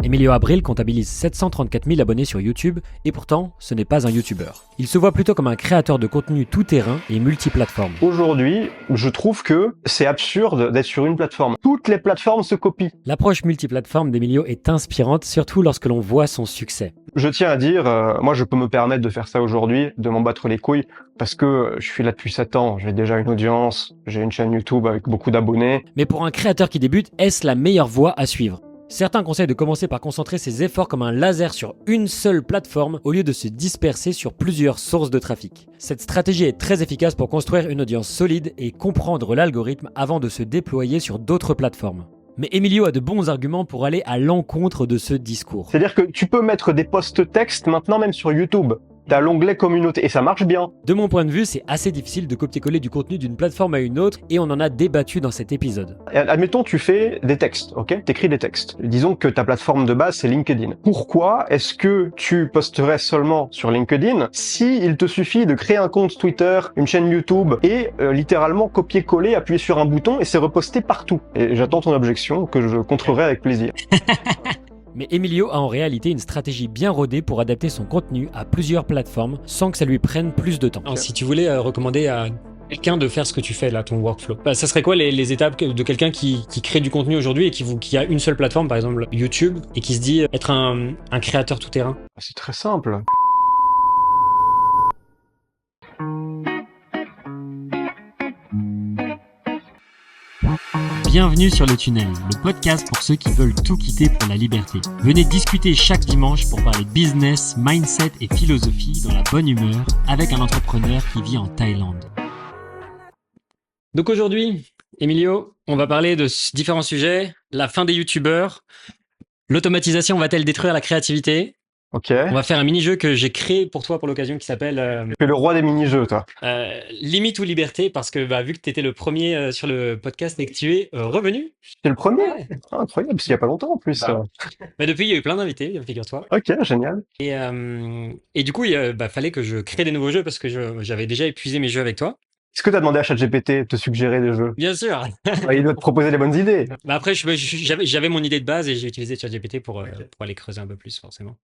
Emilio Abril comptabilise 734 000 abonnés sur YouTube et pourtant, ce n'est pas un YouTuber. Il se voit plutôt comme un créateur de contenu tout-terrain et multiplateforme. Aujourd'hui, je trouve que c'est absurde d'être sur une plateforme. Toutes les plateformes se copient. L'approche multiplateforme d'Emilio est inspirante, surtout lorsque l'on voit son succès. Je tiens à dire, moi je peux me permettre de faire ça aujourd'hui, de m'en battre les couilles, parce que je suis là depuis 7 ans, j'ai déjà une audience, j'ai une chaîne YouTube avec beaucoup d'abonnés. Mais pour un créateur qui débute, est-ce la meilleure voie à suivre ? Certains conseillent de commencer par concentrer ses efforts comme un laser sur une seule plateforme au lieu de se disperser sur plusieurs sources de trafic. Cette stratégie est très efficace pour construire une audience solide et comprendre l'algorithme avant de se déployer sur d'autres plateformes. Mais Emilio a de bons arguments pour aller à l'encontre de ce discours. C'est-à-dire que tu peux mettre des posts textes maintenant même sur YouTube. T'as l'onglet communauté et ça marche bien. De mon point de vue, c'est assez difficile de copier-coller du contenu d'une plateforme à une autre et on en a débattu dans cet épisode. Admettons, tu fais des textes, ok? T'écris des textes. Disons que ta plateforme de base, c'est LinkedIn. Pourquoi est-ce que tu posterais seulement sur LinkedIn si il te suffit de créer un compte Twitter, une chaîne YouTube et littéralement copier-coller, appuyer sur un bouton et c'est reposté partout? Et j'attends ton objection que je contrerai avec plaisir. Mais Emilio a en réalité une stratégie bien rodée pour adapter son contenu à plusieurs plateformes sans que ça lui prenne plus de temps. Alors, si tu voulais recommander à quelqu'un de faire ce que tu fais là, ton workflow, ça serait quoi les étapes de quelqu'un qui crée du contenu aujourd'hui et qui a une seule plateforme, par exemple YouTube, et qui se dit être un créateur tout-terrain? C'est très simple. Bienvenue sur Le Tunnel, le podcast pour ceux qui veulent tout quitter pour la liberté. Venez discuter chaque dimanche pour parler business, mindset et philosophie dans la bonne humeur avec un entrepreneur qui vit en Thaïlande. Donc aujourd'hui, Emilio, on va parler de différents sujets. La fin des youtubeurs, l'automatisation va-t-elle détruire la créativité? Ok. On va faire un mini-jeu que j'ai créé pour toi pour l'occasion qui s'appelle Tu es le roi des mini-jeux, toi. Limite ou liberté, parce que vu que tu étais le premier sur le podcast et que tu es revenu. T'es le premier? Ouais. Ah, incroyable, parce qu'il y a pas longtemps en plus. Mais depuis, il y a eu plein d'invités, figure-toi. Ok, génial. Et du coup, fallait que je crée des nouveaux jeux parce que j'avais déjà épuisé mes jeux avec toi. Est-ce que t'as demandé à ChatGPT de te suggérer des jeux? Bien sûr. Il doit te proposer les bonnes idées. Après, j'avais mon idée de base et j'ai utilisé ChatGPT pour aller creuser un peu plus, forcément.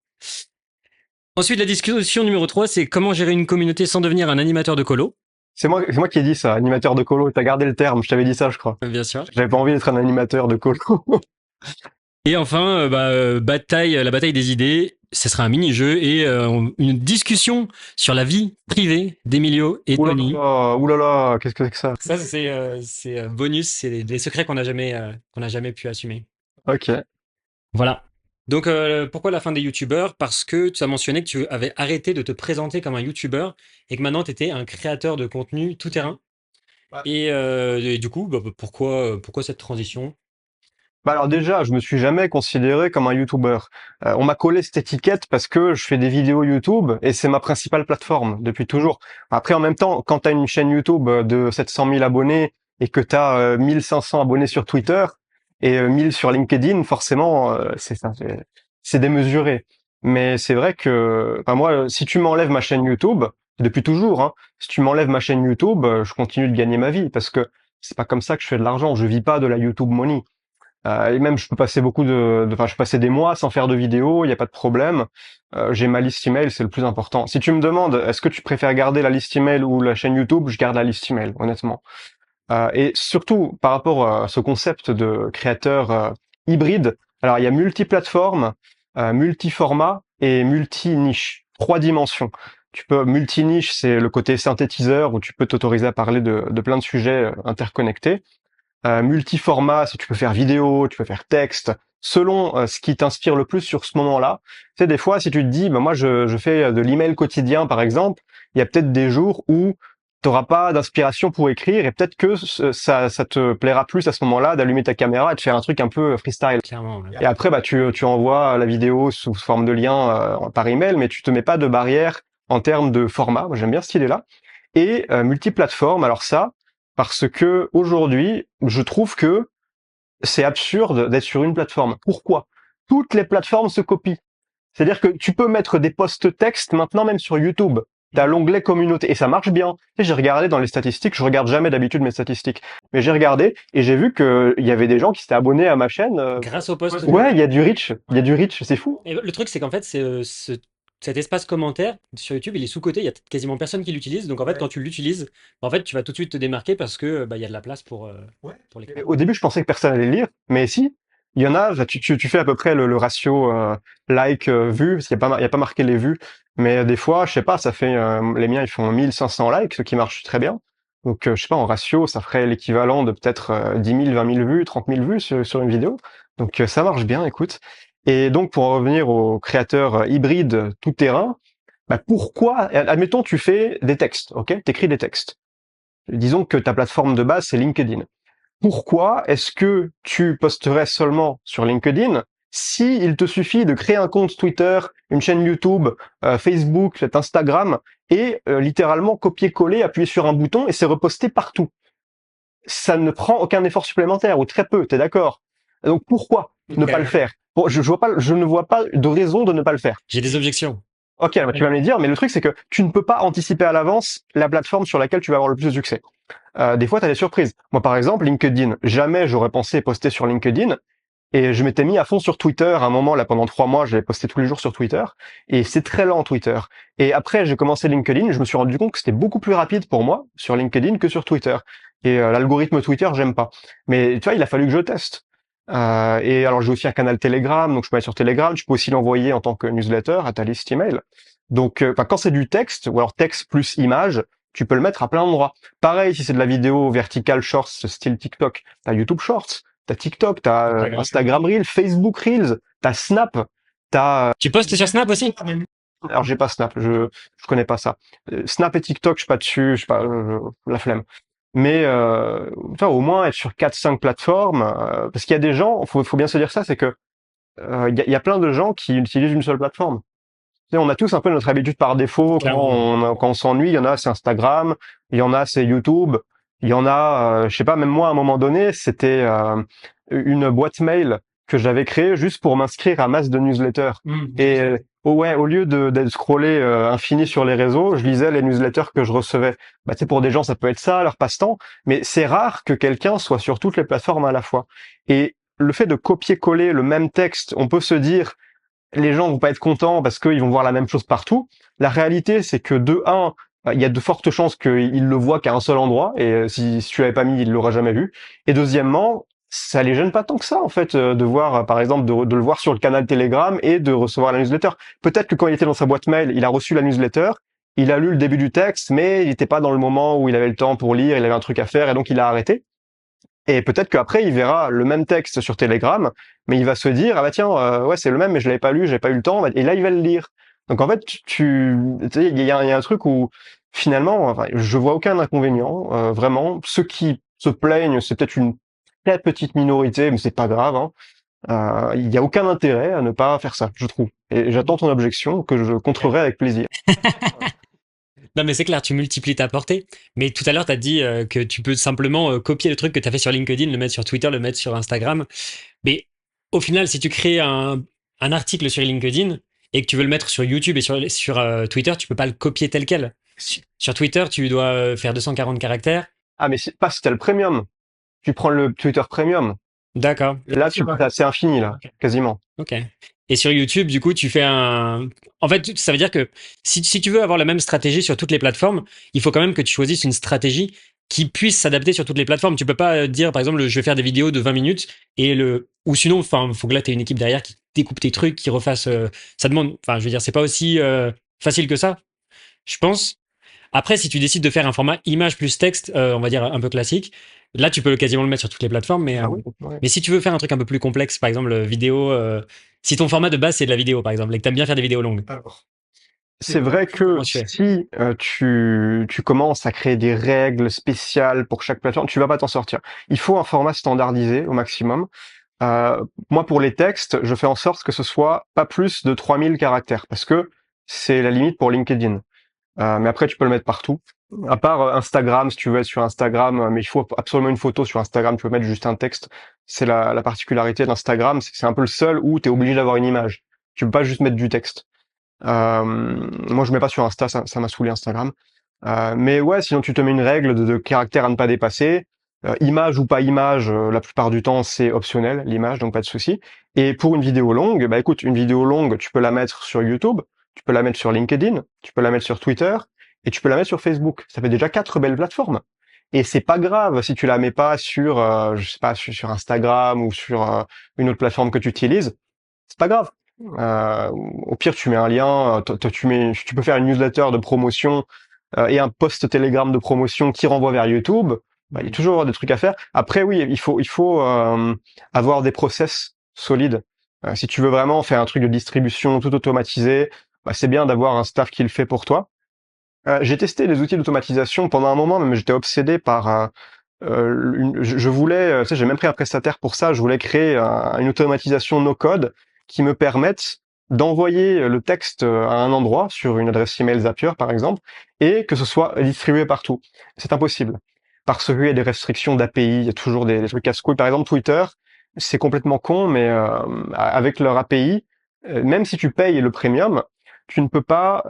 Ensuite, la discussion numéro 3, c'est comment gérer une communauté sans devenir un animateur de colo. C'est moi qui ai dit ça, animateur de colo. T'as gardé le terme, je t'avais dit ça, je crois. Bien sûr. J'avais pas envie d'être un animateur de colo. Et enfin, la bataille des idées, ce sera un mini-jeu et une discussion sur la vie privée d'Emilio et Tony. Oulala, qu'est-ce que c'est que ça? Ça, c'est bonus, c'est des secrets qu'on n'a jamais pu assumer. Ok. Voilà. Donc, pourquoi la fin des youtubeurs? Parce que tu as mentionné que tu avais arrêté de te présenter comme un youtubeur et que maintenant tu étais un créateur de contenu tout-terrain. Ouais. Et du coup, pourquoi cette transition? Bah alors déjà, je me suis jamais considéré comme un YouTuber. On m'a collé cette étiquette parce que je fais des vidéos YouTube et c'est ma principale plateforme depuis toujours. Après, en même temps, quand tu as une chaîne YouTube de 700 000 abonnés et que tu as 1500 abonnés sur Twitter et 1000 sur LinkedIn, forcément, c'est démesuré. Mais c'est vrai que, enfin moi, si tu m'enlèves ma chaîne YouTube, depuis toujours, hein, si tu m'enlèves ma chaîne YouTube, je continue de gagner ma vie parce que c'est pas comme ça que je fais de l'argent. Je vis pas de la YouTube money. Et même, je peux passer je peux passer des mois sans faire de vidéos, il n'y a pas de problème. J'ai ma liste email, c'est le plus important. Si tu me demandes, est-ce que tu préfères garder la liste email ou la chaîne YouTube, je garde la liste email, honnêtement. Et surtout, par rapport à ce concept de créateur hybride, alors il y a multiplateforme, multiformat et multi-niche. 3 dimensions. Multi-niche, c'est le côté synthétiseur où tu peux t'autoriser à parler de plein de sujets interconnectés. Multiformat, si tu peux faire vidéo, tu peux faire texte, selon ce qui t'inspire le plus sur ce moment-là. Tu sais, des fois, si tu te dis, moi, je fais de l'email quotidien, par exemple, il y a peut-être des jours où tu n'auras pas d'inspiration pour écrire et peut-être que ça te plaira plus à ce moment-là d'allumer ta caméra et de faire un truc un peu freestyle. Clairement. Ouais. Et après, tu envoies la vidéo sous forme de lien par email, mais tu te mets pas de barrière en termes de format. Moi, j'aime bien cette idée-là. Et multiplateforme, alors ça, parce que aujourd'hui, je trouve que c'est absurde d'être sur une plateforme. Pourquoi? Toutes les plateformes se copient. C'est-à-dire que tu peux mettre des posts textes maintenant même sur YouTube. T'as l'onglet communauté et ça marche bien. Tu sais, j'ai regardé dans les statistiques, je regarde jamais d'habitude mes statistiques, mais j'ai regardé et j'ai vu que il y avait des gens qui s'étaient abonnés à ma chaîne. Grâce au post. Ouais, il y a du reach, c'est fou. Et le truc, c'est qu'en fait, cet espace commentaire sur YouTube, il est sous-coté, il y a quasiment personne qui l'utilise. Donc en fait, quand tu l'utilises, en fait, tu vas tout de suite te démarquer parce que il y a de la place pour l'écran. Au début, je pensais que personne allait lire, mais si, il y en a. Tu fais à peu près le ratio like vue, parce qu'il y a pas marqué les vues, mais des fois, je sais pas, ça fait les miens ils font 1500 likes, ce qui marche très bien. Donc je sais pas, en ratio, ça ferait l'équivalent de peut-être 10 000, 20 000 vues, 30 000 vues sur une vidéo. Donc ça marche bien, écoute. Et donc pour en revenir aux créateurs hybrides tout terrain, bah pourquoi, admettons tu fais des textes, ok, t'écris des textes. Disons que ta plateforme de base c'est LinkedIn. Pourquoi est-ce que tu posterais seulement sur LinkedIn si il te suffit de créer un compte Twitter, une chaîne YouTube, Facebook, Instagram et littéralement copier-coller, appuyer sur un bouton et c'est reposté partout. Ça ne prend aucun effort supplémentaire ou très peu, t'es d'accord? Donc pourquoi ne pas le faire? Bon, je ne vois pas de raison de ne pas le faire. J'ai des objections. Ok, bah, tu vas me les dire, mais le truc c'est que tu ne peux pas anticiper à l'avance la plateforme sur laquelle tu vas avoir le plus de succès. Des fois, tu as des surprises. Moi, par exemple, LinkedIn, jamais j'aurais pensé poster sur LinkedIn, et je m'étais mis à fond sur Twitter. À un moment, là, pendant 3 mois, j'avais posté tous les jours sur Twitter, et c'est très lent Twitter. Et après, j'ai commencé LinkedIn, je me suis rendu compte que c'était beaucoup plus rapide pour moi sur LinkedIn que sur Twitter. Et l'algorithme Twitter, j'aime pas. Mais tu vois, il a fallu que je teste. Et alors j'ai aussi un canal Telegram, donc je peux aller sur Telegram, je peux aussi l'envoyer en tant que newsletter à ta liste email. Donc quand c'est du texte, ou alors texte plus image, tu peux le mettre à plein d'endroits. Pareil, si c'est de la vidéo verticale shorts, style TikTok, t'as YouTube Shorts, t'as TikTok, t'as Instagram Reels, Facebook Reels, t'as Snap, t'as... Tu postes sur Snap aussi? Alors j'ai pas Snap, je connais pas ça. Snap et TikTok, je suis pas dessus, je sais pas, la flemme. Mais enfin, au moins être sur 4-5 plateformes, parce qu'il y a des gens, faut bien se dire ça, c'est que il y a plein de gens qui utilisent une seule plateforme. Tu sais, on a tous un peu notre habitude par défaut quand on s'ennuie. Il y en a c'est Instagram, il y en a c'est YouTube, il y en a, je sais pas, même moi à un moment donné, c'était une boîte mail que j'avais créée juste pour m'inscrire à masse de newsletters. Et ouais, au lieu de scroller infini sur les réseaux, je lisais les newsletters que je recevais. Bah, tu sais, pour des gens, ça peut être ça, leur passe-temps, mais c'est rare que quelqu'un soit sur toutes les plateformes à la fois. Et le fait de copier-coller le même texte, on peut se dire, les gens vont pas être contents parce qu'ils vont voir la même chose partout. La réalité, c'est que de un, il y a de fortes chances qu'ils le voient qu'à un seul endroit, et si tu l'avais pas mis, ils l'auraient jamais vu. Et deuxièmement, ça les gêne pas tant que ça, en fait, de voir, par exemple, de le voir sur le canal Telegram et de recevoir la newsletter. Peut-être que quand il était dans sa boîte mail, il a reçu la newsletter, il a lu le début du texte, mais il n'était pas dans le moment où il avait le temps pour lire, il avait un truc à faire, et donc il a arrêté. Et peut-être qu'après, il verra le même texte sur Telegram, mais il va se dire, ah bah tiens, ouais, c'est le même, mais je l'avais pas lu, j'ai pas eu le temps, et là, il va le lire. Donc en fait, tu sais, il y a un truc où, finalement, enfin, je vois aucun inconvénient, vraiment. Ceux qui se plaignent, c'est peut-être une très petite minorité, mais c'est pas grave, hein. Il y a aucun intérêt à ne pas faire ça, je trouve. Et j'attends ton objection, que je contrerai avec plaisir. Non, mais c'est clair, tu multiplies ta portée. Mais tout à l'heure, tu as dit que tu peux simplement copier le truc que tu as fait sur LinkedIn, le mettre sur Twitter, le mettre sur Instagram. Mais au final, si tu crées un article sur LinkedIn et que tu veux le mettre sur YouTube et sur Twitter, tu peux pas le copier tel quel. Sur Twitter, tu dois faire 240 caractères. Ah, mais c'est pas si t'as le premium. Tu prends le Twitter Premium. D'accord. Là, c'est infini, là, quasiment. Ok. Et sur YouTube, du coup, tu fais un... En fait, ça veut dire que si tu veux avoir la même stratégie sur toutes les plateformes, il faut quand même que tu choisisses une stratégie qui puisse s'adapter sur toutes les plateformes. Tu peux pas dire, par exemple, je vais faire des vidéos de 20 minutes ou sinon, enfin, faut que là, tu aies une équipe derrière qui découpe tes trucs, qui refasse... ça demande... Enfin, je veux dire, c'est pas aussi facile que ça, je pense. Après, si tu décides de faire un format image plus texte, on va dire un peu classique, là, tu peux quasiment le mettre sur toutes les plateformes. Mais, Ah oui, ouais. mais si tu veux faire un truc un peu plus complexe, par exemple, vidéo, si ton format de base c'est de la vidéo, par exemple, et que tu aimes bien faire des vidéos longues. Alors, c'est vrai que Comment tu fais? si tu commences à créer des règles spéciales pour chaque plateforme, tu vas pas t'en sortir. Il faut un format standardisé au maximum. Moi, pour les textes, je fais en sorte que ce soit pas plus de 3000 caractères, parce que c'est la limite pour LinkedIn. Mais après, tu peux le mettre partout. À part Instagram, si tu veux être sur Instagram, mais il faut absolument une photo sur Instagram, tu peux mettre juste un texte. C'est la particularité d'Instagram, c'est un peu le seul où tu es obligé d'avoir une image. Tu peux pas juste mettre du texte. Moi, je mets pas sur Insta, ça m'a saoulé Instagram. Mais ouais, sinon tu te mets une règle de caractère à ne pas dépasser. Image ou pas image, la plupart du temps c'est optionnel l'image, donc pas de souci. Et pour une vidéo longue, bah écoute, une vidéo longue, tu peux la mettre sur YouTube, tu peux la mettre sur LinkedIn, tu peux la mettre sur Twitter et tu peux la mettre sur Facebook. Ça fait déjà 4 belles plateformes. Et c'est pas grave si tu la mets pas sur, je sais pas, sur Instagram ou sur une autre plateforme que tu utilises. C'est pas grave. Au pire, tu mets un lien, tu peux faire une newsletter de promotion et un post Telegram de promotion qui renvoie vers YouTube. Bah, il y a toujours des trucs à faire. Après, oui, il faut avoir des process solides. Si tu veux vraiment faire un truc de distribution tout automatisé, bah, c'est bien d'avoir un staff qui le fait pour toi. J'ai testé les outils d'automatisation pendant un moment, mais j'étais obsédé par je voulais, tu sais, j'ai même pris un prestataire pour ça. Je voulais créer une automatisation no code qui me permette d'envoyer le texte à un endroit sur une adresse email Zapier par exemple, et que ce soit distribué partout. C'est impossible parce qu'il y a des restrictions d'API. Il y a toujours des trucs casse-couilles. Par exemple, Twitter, c'est complètement con, mais avec leur API, même si tu payes le premium, tu ne peux pas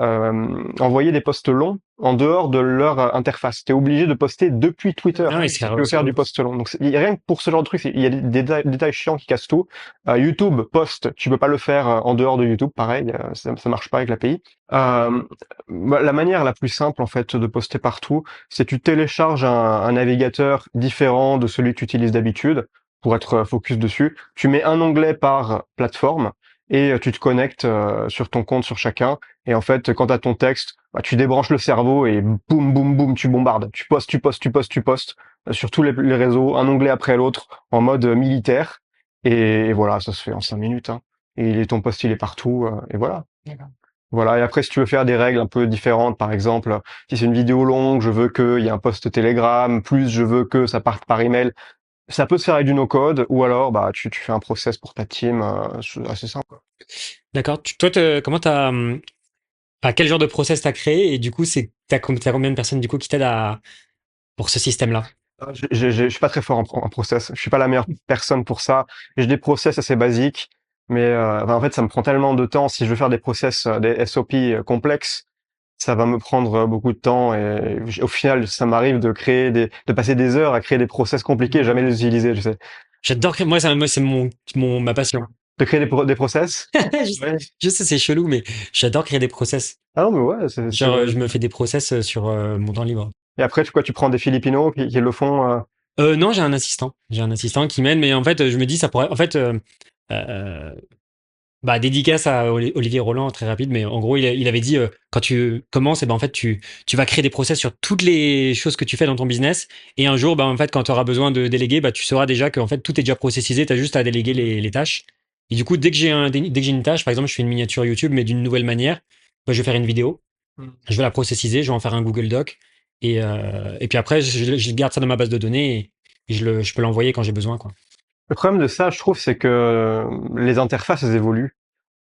envoyer des posts longs en dehors de leur interface. Tu es obligé de poster depuis Twitter Ah oui, si tu veux faire du post long. Donc rien que pour ce genre de truc, il y a des détails chiants qui cassent tout. YouTube, post, tu peux pas le faire en dehors de YouTube, pareil, ça marche pas avec l'API. La manière la plus simple en fait de poster partout, c'est tu télécharges un navigateur différent de celui que tu utilises d'habitude pour être focus dessus. Tu mets un onglet par plateforme et tu te connectes sur ton compte sur chacun. Et en fait, quand tu as ton texte, bah, tu débranches le cerveau et boum, boum, boum, tu bombardes. Tu postes, tu postes, tu postes, tu postes sur tous les réseaux, un onglet après l'autre, en mode militaire. Et voilà, ça se fait en 5 minutes. Hein. Et ton post, il est partout. Et voilà. D'accord. Voilà. Et après, si tu veux faire des règles un peu différentes, par exemple, si c'est une vidéo longue, je veux qu'il y ait un post Telegram, plus je veux que ça parte par email. Ça peut se faire avec du no-code, ou alors bah tu fais un process pour ta team, c'est assez simple. D'accord. Comment à quel genre de process t'as créé et du coup, t'as combien de personnes du coup qui t'aident pour ce système-là? Je suis pas très fort en process. Je suis pas la meilleure personne pour ça. J'ai des process assez basiques, mais enfin, en fait, ça me prend tellement de temps. Si je veux faire des process, des SOP complexes, ça va me prendre beaucoup de temps. Et au final, ça m'arrive de passer des heures à créer des process compliqués et jamais les utiliser. Tu sais, J'adore créer, moi, c'est ma passion. de créer des process. Ouais. Je sais, c'est chelou, mais j'adore créer des process. Ah non, mais ouais. Genre, je me fais des process sur mon temps libre. Et après, tu prends des Filipinos qui le font. Non, j'ai un assistant. J'ai un assistant qui m'aide, mais en fait, je me dis, ça pourrait. En fait, euh, bah, dédicace à Olivier Roland, très rapide, mais en gros, il avait dit, quand tu commences, et ben, en fait, tu vas créer des process sur toutes les choses que tu fais dans ton business. Et un jour, bah, en fait, quand tu auras besoin de déléguer, bah, tu sauras déjà que, en fait, tout est déjà processisé, tu as juste à déléguer les tâches. Et du coup, dès que j'ai une tâche, par exemple, je fais une miniature YouTube, mais d'une nouvelle manière, bah, je vais faire une vidéo, je vais la processiser, je vais en faire un Google Doc. Et puis après, je garde ça dans ma base de données et je peux l'envoyer quand j'ai besoin, quoi. Le problème de ça, je trouve, c'est que les interfaces, elles évoluent.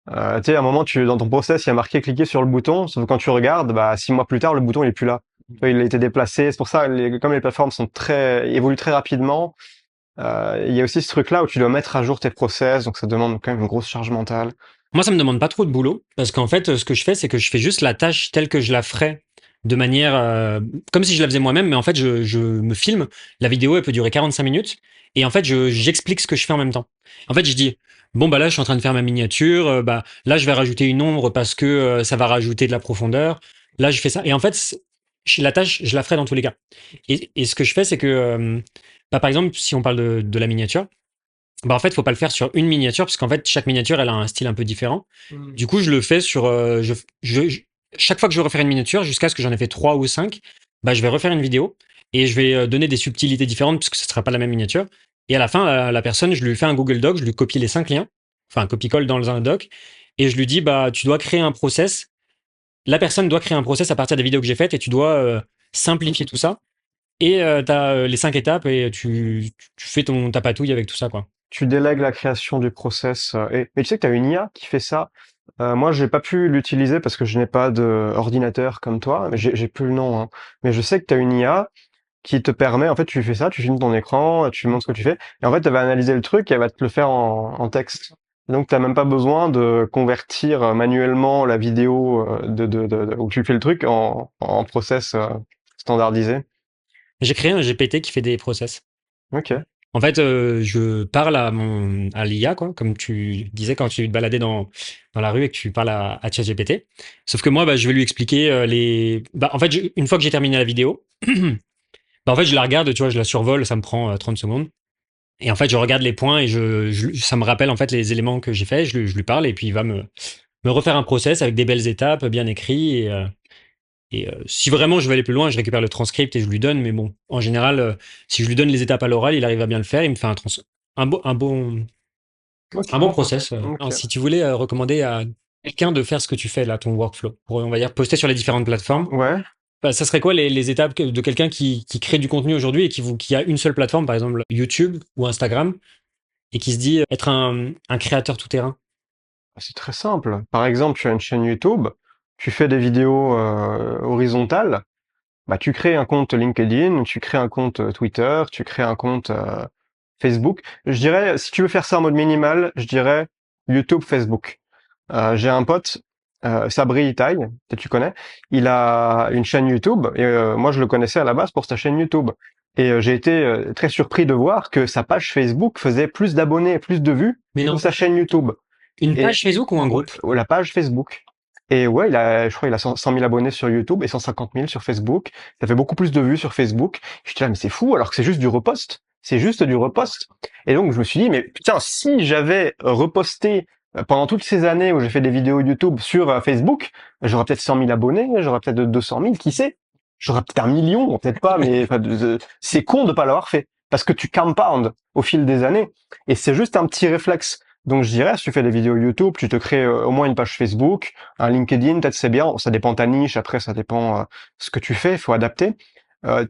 Tu sais, à un moment, dans ton process, il y a marqué cliquer sur le bouton, sauf que quand tu regardes, bah, 6 mois plus tard, le bouton, il est plus là. Tu vois, il a été déplacé. C'est pour ça, comme les plateformes évoluent très rapidement, il y a aussi ce truc-là où tu dois mettre à jour tes process, donc ça demande quand même une grosse charge mentale. Moi, ça me demande pas trop de boulot parce qu'en fait, ce que je fais, c'est que je fais juste la tâche telle que je la ferais de manière comme si je la faisais moi-même, mais en fait, je me filme. La vidéo, elle peut durer 45 minutes et en fait, j'explique ce que je fais en même temps. En fait, je dis bon bah là, je suis en train de faire ma miniature. Bah là, je vais rajouter une ombre parce que ça va rajouter de la profondeur. Là, je fais ça et en fait, la tâche, je la ferai dans tous les cas. Et ce que je fais, c'est que bah, par exemple, si on parle de la miniature. Bah en fait, faut pas le faire sur une miniature parce qu'en fait, chaque miniature, elle a un style un peu différent. Du coup, je le fais sur chaque fois que je vais refaire une miniature, jusqu'à ce que j'en ai fait 3 ou 5, bah je vais refaire une vidéo et je vais donner des subtilités différentes puisque ce sera pas la même miniature. Et à la fin, la personne, je lui fais un Google Doc, je lui copie les 5 liens, enfin un copie-colle dans un doc, et je lui dis bah tu dois créer un process. La personne doit créer un process à partir des vidéos que j'ai faites et tu dois simplifier tout ça. Et tu as les 5 étapes et tu fais ta patouille avec tout ça, quoi. Tu délègues la création du process. Mais tu sais que tu as une IA qui fait ça. Moi, j'ai pas pu l'utiliser parce que je n'ai pas d'ordinateur comme toi. Mais j'ai plus le nom. Hein. Mais je sais que tu as une IA qui te permet, en fait, tu fais ça, tu filmes ton écran, tu montres ce que tu fais, et en fait, elle va analyser le truc et elle va te le faire en texte. Donc t'as même pas besoin de convertir manuellement la vidéo où tu fais le truc en process standardisé. J'ai créé un GPT qui fait des process. Ok. En fait, je parle à l'IA, quoi, comme tu disais quand tu te baladais dans la rue et que tu parles à ChatGPT. Sauf que moi, bah, je vais lui expliquer en fait, une fois que j'ai terminé la vidéo, bah, en fait, je la regarde, tu vois, je la survole, ça me prend 30 secondes. Et en fait, je regarde les points et ça me rappelle en fait les éléments que j'ai fait. Je lui parle et puis il va me refaire un process avec des belles étapes, bien écrits. Si vraiment je veux aller plus loin, je récupère le transcript et je lui donne. Mais bon, en général, si je lui donne les étapes à l'oral, il arrive à bien le faire. Il me fait un, beau- un bon, Ok. un bon process. Ok. Alors, si tu voulais recommander à quelqu'un de faire ce que tu fais là, ton workflow, pour on va dire poster sur les différentes plateformes, Ouais. bah, ça serait quoi les étapes de quelqu'un qui crée du contenu aujourd'hui et qui a une seule plateforme, par exemple YouTube ou Instagram, et qui se dit être un créateur tout terrain? C'est très simple. Par exemple, tu as une chaîne YouTube, tu fais des vidéos horizontales, bah tu crées un compte LinkedIn, tu crées un compte Twitter, tu crées un compte Facebook. Je dirais, si tu veux faire ça en mode minimal, je dirais YouTube, Facebook. J'ai un pote, Sabri Itaï, peut-être tu connais. Il a une chaîne YouTube et moi je le connaissais à la base pour sa chaîne YouTube. Et j'ai été très surpris de voir que sa page Facebook faisait plus d'abonnés et plus de vues Mais que non. sa chaîne YouTube. Une Et page Facebook ou un groupe? la page Facebook. Et ouais, je crois, il a 100 000 abonnés sur YouTube et 150 000 sur Facebook. Ça fait beaucoup plus de vues sur Facebook. Je dis là, mais c'est fou, alors que c'est juste du repost. C'est juste du repost. Et donc, je me suis dit, mais putain, si j'avais reposté pendant toutes ces années où j'ai fait des vidéos YouTube sur Facebook, j'aurais peut-être 100 000 abonnés, j'aurais peut-être 200 000, qui sait? J'aurais peut-être 1 million, peut-être pas, mais enfin, c'est con de pas l'avoir fait. Parce que tu compounds au fil des années. Et c'est juste un petit réflexe. Donc je dirais, si tu fais des vidéos YouTube, tu te crées au moins une page Facebook, un LinkedIn, peut-être c'est bien, ça dépend de ta niche, après ça dépend ce que tu fais, il faut adapter.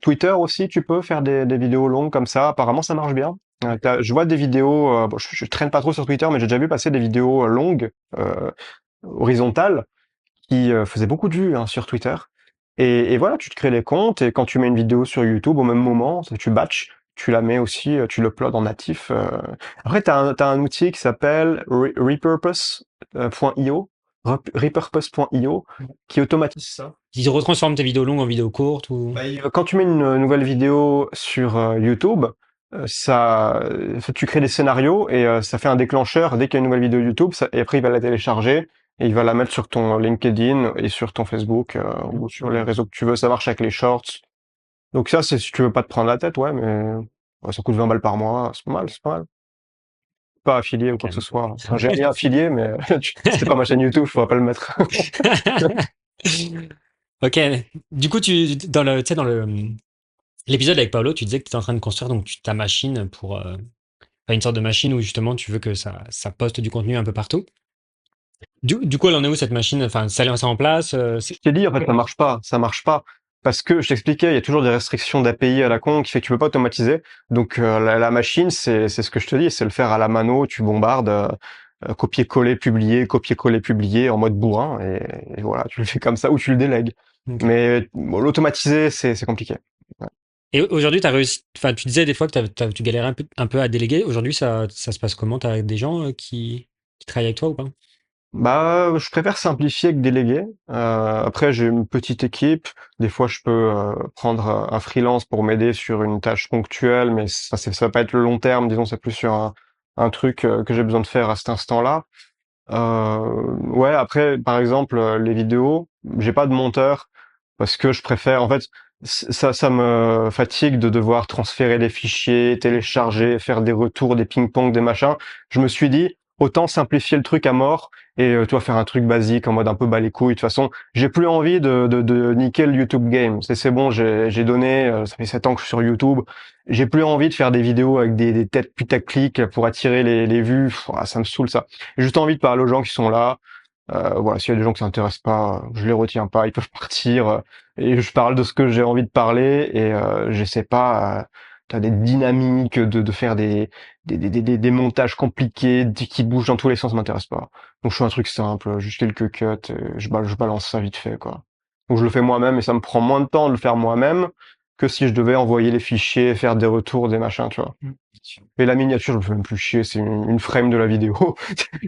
Twitter aussi, tu peux faire des vidéos longues comme ça, apparemment ça marche bien. Je vois des vidéos, bon, je traîne pas trop sur Twitter, mais j'ai déjà vu passer des vidéos longues, horizontales, qui faisaient beaucoup de vues hein, sur Twitter. Et voilà, tu te crées les comptes, et quand tu mets une vidéo sur YouTube, au même moment, tu batches, tu la mets aussi, tu l'uploads en natif. Après, t'as un outil qui s'appelle repurpose.io, repurpose.io, qui automatise ça. Ils retransforment tes vidéos longues en vidéos courtes ou... Bah, quand tu mets une nouvelle vidéo sur YouTube, tu crées des scénarios et ça fait un déclencheur dès qu'il y a une nouvelle vidéo YouTube, et après il va la télécharger et il va la mettre sur ton LinkedIn et sur ton Facebook ou sur les réseaux que tu veux. Ça marche avec les shorts. Donc ça, c'est si tu veux pas te prendre la tête, ouais, mais ouais, ça coûte 20 balles par mois, c'est pas mal, c'est pas mal. Pas affilié ou quoi Ok. que ce soit. Enfin, j'ai rien affilié, mais c'était pas ma chaîne YouTube, je pourrais pas le mettre. Ok. Du coup, tu sais, dans l'épisode avec Paolo, tu disais que tu étais en train de construire donc ta machine pour enfin, une sorte de machine où justement tu veux que ça poste du contenu un peu partout. Du coup, elle en est où cette machine? Enfin, ça est en place? Je t'ai dit, en fait, ça marche pas, ça marche pas. Parce que, je t'expliquais, il y a toujours des restrictions d'API à la con qui fait que tu peux pas automatiser. Donc, la machine, c'est ce que je te dis, c'est le faire à la mano, tu bombardes, copier-coller, publier en mode bourrin, et voilà, tu le fais comme ça, ou tu le délègues. Ok. Mais bon, l'automatiser, c'est compliqué. Ouais. Et aujourd'hui, tu as réussi. Enfin, tu disais des fois que tu galérais un peu à déléguer. Aujourd'hui, ça se passe comment? Tu as des gens qui travaillent avec toi ou pas? Bah, je préfère simplifier que déléguer. Après, j'ai une petite équipe. Des fois, je peux prendre un freelance pour m'aider sur une tâche ponctuelle, mais ça va pas être le long terme. Disons, c'est plus sur un truc que j'ai besoin de faire à cet instant-là. Ouais, après, par exemple, les vidéos, j'ai pas de monteur parce que je préfère. En fait, ça me fatigue de devoir transférer des fichiers, télécharger, faire des retours, des ping-pong, des machins. Je me suis dit, autant simplifier le truc à mort et tu vois faire un truc basique en mode un peu bas les couilles. De toute façon, j'ai plus envie de niquer le YouTube game. C'est bon, j'ai donné. Ça fait 7 ans que je suis sur YouTube. J'ai plus envie de faire des vidéos avec des têtes putaclic pour attirer les vues. Pff, ah, ça me saoule ça. J'ai juste envie de parler aux gens qui sont là. Voilà, s'il y a des gens qui s'intéressent pas, je les retiens pas, ils peuvent partir. Et je parle de ce que j'ai envie de parler et j'essaie pas. T'as des dynamiques de faire des montages compliqués qui bougent dans tous les sens, ça m'intéresse pas. Donc je fais un truc simple, juste quelques cuts, et je balance ça vite fait quoi. Donc je le fais moi-même et ça me prend moins de temps de le faire moi-même que si je devais envoyer les fichiers, faire des retours, des machins, tu vois. Et la miniature, je me fais même plus chier, c'est une frame de la vidéo.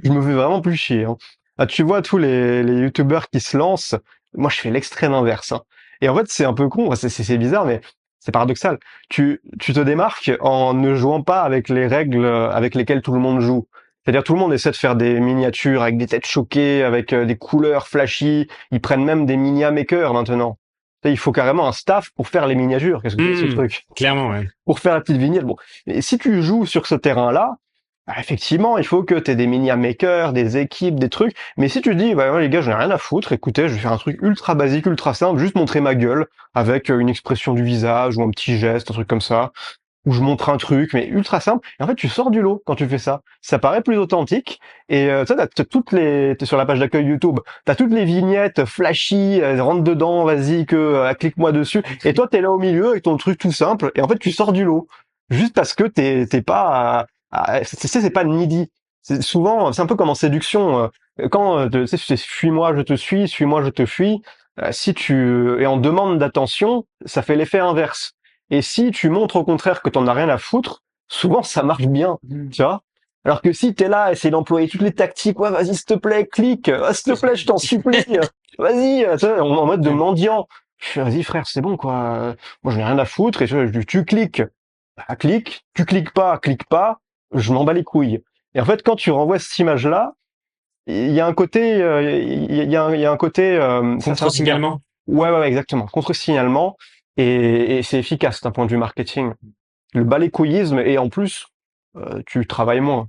Je me fais vraiment plus chier. Hein. Ah, tu vois tous les youtubeurs qui se lancent, moi je fais l'extrême inverse. Hein. Et en fait, c'est un peu con, c'est bizarre, mais c'est paradoxal. Tu te démarques en ne jouant pas avec les règles avec lesquelles tout le monde joue. C'est-à-dire tout le monde essaie de faire des miniatures avec des têtes choquées, avec des couleurs flashy. Ils prennent même des Minia Makers maintenant. Tu sais, il faut carrément un staff pour faire les miniatures. Qu'est-ce que c'est ce truc? Clairement, ouais. Pour faire la petite vignette. Bon, et si tu joues sur ce terrain-là, bah, effectivement, il faut que tu aies des Minia Makers, des équipes, des trucs. Mais si tu dis, bah ouais, les gars, j'en ai rien à foutre, écoutez, je vais faire un truc ultra basique, ultra simple, juste montrer ma gueule avec une expression du visage ou un petit geste, un truc comme ça, où je montre un truc, mais ultra simple. Et en fait, tu sors du lot quand tu fais ça. Ça paraît plus authentique. Et tu sais, t'as toutes les, t'es sur la page d'accueil YouTube, t'as toutes les vignettes flashy, rentre dedans, vas-y, clique-moi dessus. Et toi, t'es là au milieu avec ton truc tout simple. Et en fait, tu sors du lot. Juste parce que t'es pas, c'est pas needy. C'est souvent, c'est un peu comme en séduction. Quand, tu sais, c'est fuis-moi, je te suis-moi, je te fuis. Si tu es en demande d'attention, ça fait l'effet inverse. Et si tu montres au contraire que t'en as rien à foutre, souvent ça marche bien, tu vois. Alors que si t'es là à essayer d'employer toutes les tactiques, ouais, vas-y, s'il te plaît, clique, s'il te plaît, je t'en supplie, vas-y, tu sais, en mode de mendiant. Je fais, vas-y frère, c'est bon quoi. Moi j'en ai rien à foutre et tu cliques, bah, clique pas, je m'en bats les couilles. Et en fait, quand tu renvoies cette image-là, il y a un côté, il y a un côté Contre-signalement. Ouais, exactement. Contre-signalement. Et c'est efficace d'un point de vue marketing. Le balécouillisme, et en plus, tu travailles moins.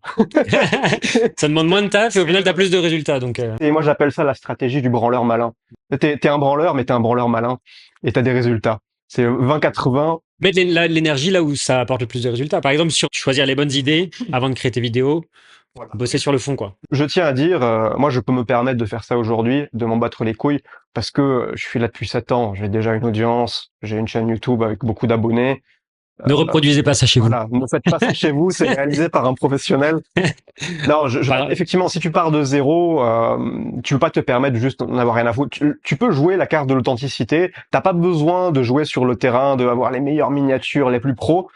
Ça demande moins de taf et au final, t'as plus de résultats. Donc, Et moi, j'appelle ça la stratégie du branleur malin. T'es un branleur, mais t'es un branleur malin. Et t'as des résultats. C'est 20-80. mettre l'énergie là où ça apporte le plus de résultats. Par exemple, sur choisir les bonnes idées avant de créer tes vidéos, Voilà. bosser sur le fond, quoi. Je tiens à dire, moi, je peux me permettre de faire ça aujourd'hui, de m'en battre les couilles, parce que je suis là depuis 7 ans. J'ai déjà une audience, j'ai une chaîne YouTube avec beaucoup d'abonnés. Ne reproduisez pas ça chez Voilà, ne faites pas ça chez vous, c'est réalisé par un professionnel. Non, effectivement, si tu pars de zéro, tu peux pas te permettre juste d'en avoir rien à foutre. Tu peux jouer la carte de l'authenticité. T'as pas besoin de jouer sur le terrain, de avoir les meilleures miniatures, les plus pros,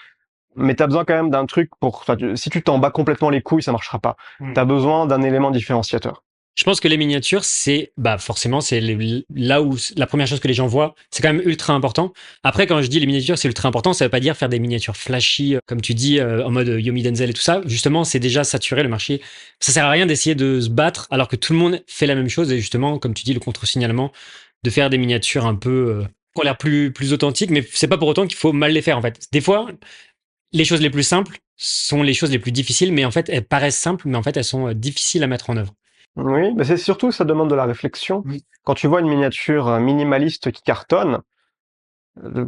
mais t'as besoin quand même d'un truc pour. Enfin, si tu t'en bats complètement les couilles, ça marchera pas. T'as besoin d'un élément différenciateur. Je pense que les miniatures, c'est forcément c'est là où la première chose que les gens voient, c'est quand même ultra important. Après, quand je dis les miniatures, c'est ultra important, ça veut pas dire faire des miniatures flashy, comme tu dis, en mode Yomi Denzel et tout ça. Justement, c'est déjà saturé le marché. Ça sert à rien d'essayer de se battre alors que tout le monde fait la même chose. Et justement, comme tu dis, le contre-signalement, de faire des miniatures un peu qui ont l'air plus authentiques, mais c'est pas pour autant qu'il faut mal les faire en fait. Des fois, les choses les plus simples sont les choses les plus difficiles, mais en fait, elles paraissent simples, mais en fait, elles sont difficiles à mettre en œuvre. Oui, mais c'est surtout ça demande de la réflexion. Oui. Quand tu vois une miniature minimaliste qui cartonne,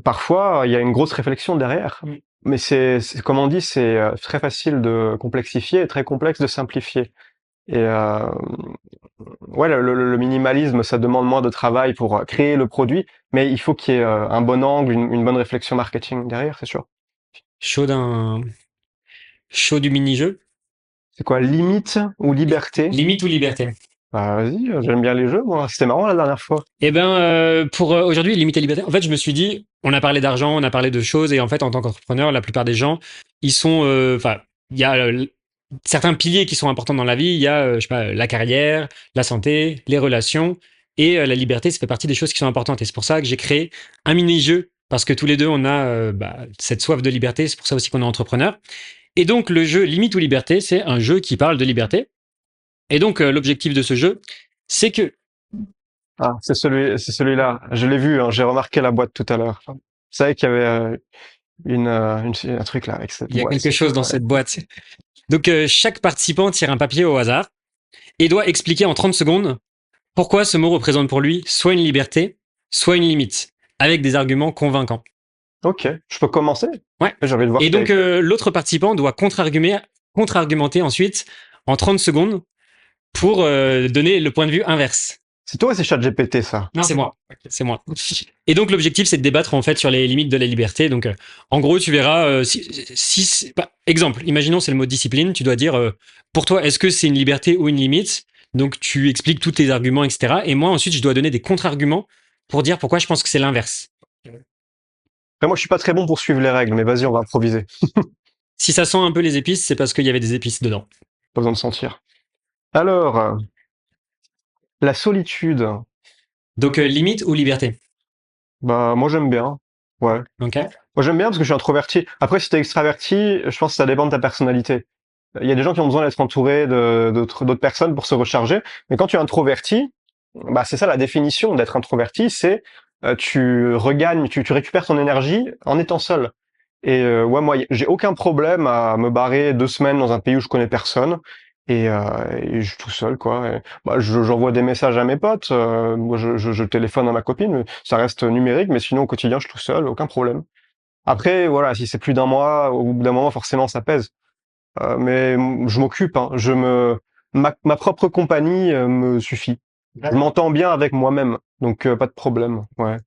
parfois il y a une grosse réflexion derrière. Oui. Mais comme on dit, c'est très facile de complexifier et très complexe de simplifier. Et ouais, le minimalisme, ça demande moins de travail pour créer le produit, mais il faut qu'il y ait un bon angle, une bonne réflexion marketing derrière, c'est sûr. Chaud du mini-jeu. C'est quoi, limite ou liberté? Limite ou liberté? Bah vas-y, j'aime bien les jeux, moi. C'était marrant la dernière fois. Eh ben, pour aujourd'hui, limite et liberté. En fait, je me suis dit, on a parlé d'argent, on a parlé de choses, et en fait, en tant qu'entrepreneur, la plupart des gens, ils sont, enfin, il y a certains piliers qui sont importants dans la vie. Il y a, je sais pas, la carrière, la santé, les relations, et la liberté. Ça fait partie des choses qui sont importantes. Et c'est pour ça que j'ai créé un mini-jeu, parce que tous les deux, on a cette soif de liberté. C'est pour ça aussi qu'on est entrepreneur. Et donc, le jeu Limite ou Liberté, c'est un jeu qui parle de liberté. Et donc, l'objectif de ce jeu, c'est que... Ah, c'est celui-là. Je l'ai vu, hein, j'ai remarqué la boîte tout à l'heure. Vous savez qu'il y avait un truc là avec cette Il y a boîte. quelque chose dans cette boîte. Donc, chaque participant tire un papier au hasard et doit expliquer en 30 secondes pourquoi ce mot représente pour lui soit une liberté, soit une limite, avec des arguments convaincants. Ok, je peux commencer? Ouais. J'ai envie de voir. Et donc, l'autre participant doit contre-argumenter ensuite en 30 secondes pour donner le point de vue inverse. C'est toi ou c'est ChatGPT, ça? Non, c'est moi. C'est moi. Et donc, l'objectif, c'est de débattre en fait sur les limites de la liberté. Donc, en gros, tu verras exemple, imaginons c'est le mot discipline. Tu dois dire pour toi, est-ce que c'est une liberté ou une limite? Donc, tu expliques tous tes arguments, etc. Et moi, ensuite, je dois donner des contre-arguments pour dire pourquoi je pense que c'est l'inverse. Après, moi, je suis pas très bon pour suivre les règles, mais vas-y, on va improviser. Si ça sent un peu les épices, c'est parce qu'il y avait des épices dedans. Pas besoin de sentir. Alors, la solitude. Donc, limite ou liberté? Bah, moi, j'aime bien. Ouais. Ok. Moi, j'aime bien parce que je suis introverti. Après, si t'es extraverti, je pense que ça dépend de ta personnalité. Il y a des gens qui ont besoin d'être entourés d'autres personnes pour se recharger. Mais quand tu es introverti, bah, c'est ça la définition d'être introverti, c'est tu regagnes, tu récupères ton énergie en étant seul. Et ouais, moi, j'ai aucun problème à me barrer 2 semaines dans un pays où je connais personne. Et je suis tout seul, quoi. Et, bah, j'envoie des messages à mes potes, moi, je téléphone à ma copine, mais ça reste numérique, mais sinon au quotidien, je suis tout seul, aucun problème. Après, voilà, si c'est plus d'un mois, au bout d'un moment, forcément, ça pèse. Mais je m'occupe, hein. Ma propre compagnie me suffit. Je m'entends bien avec moi-même, donc pas de problème. Ouais.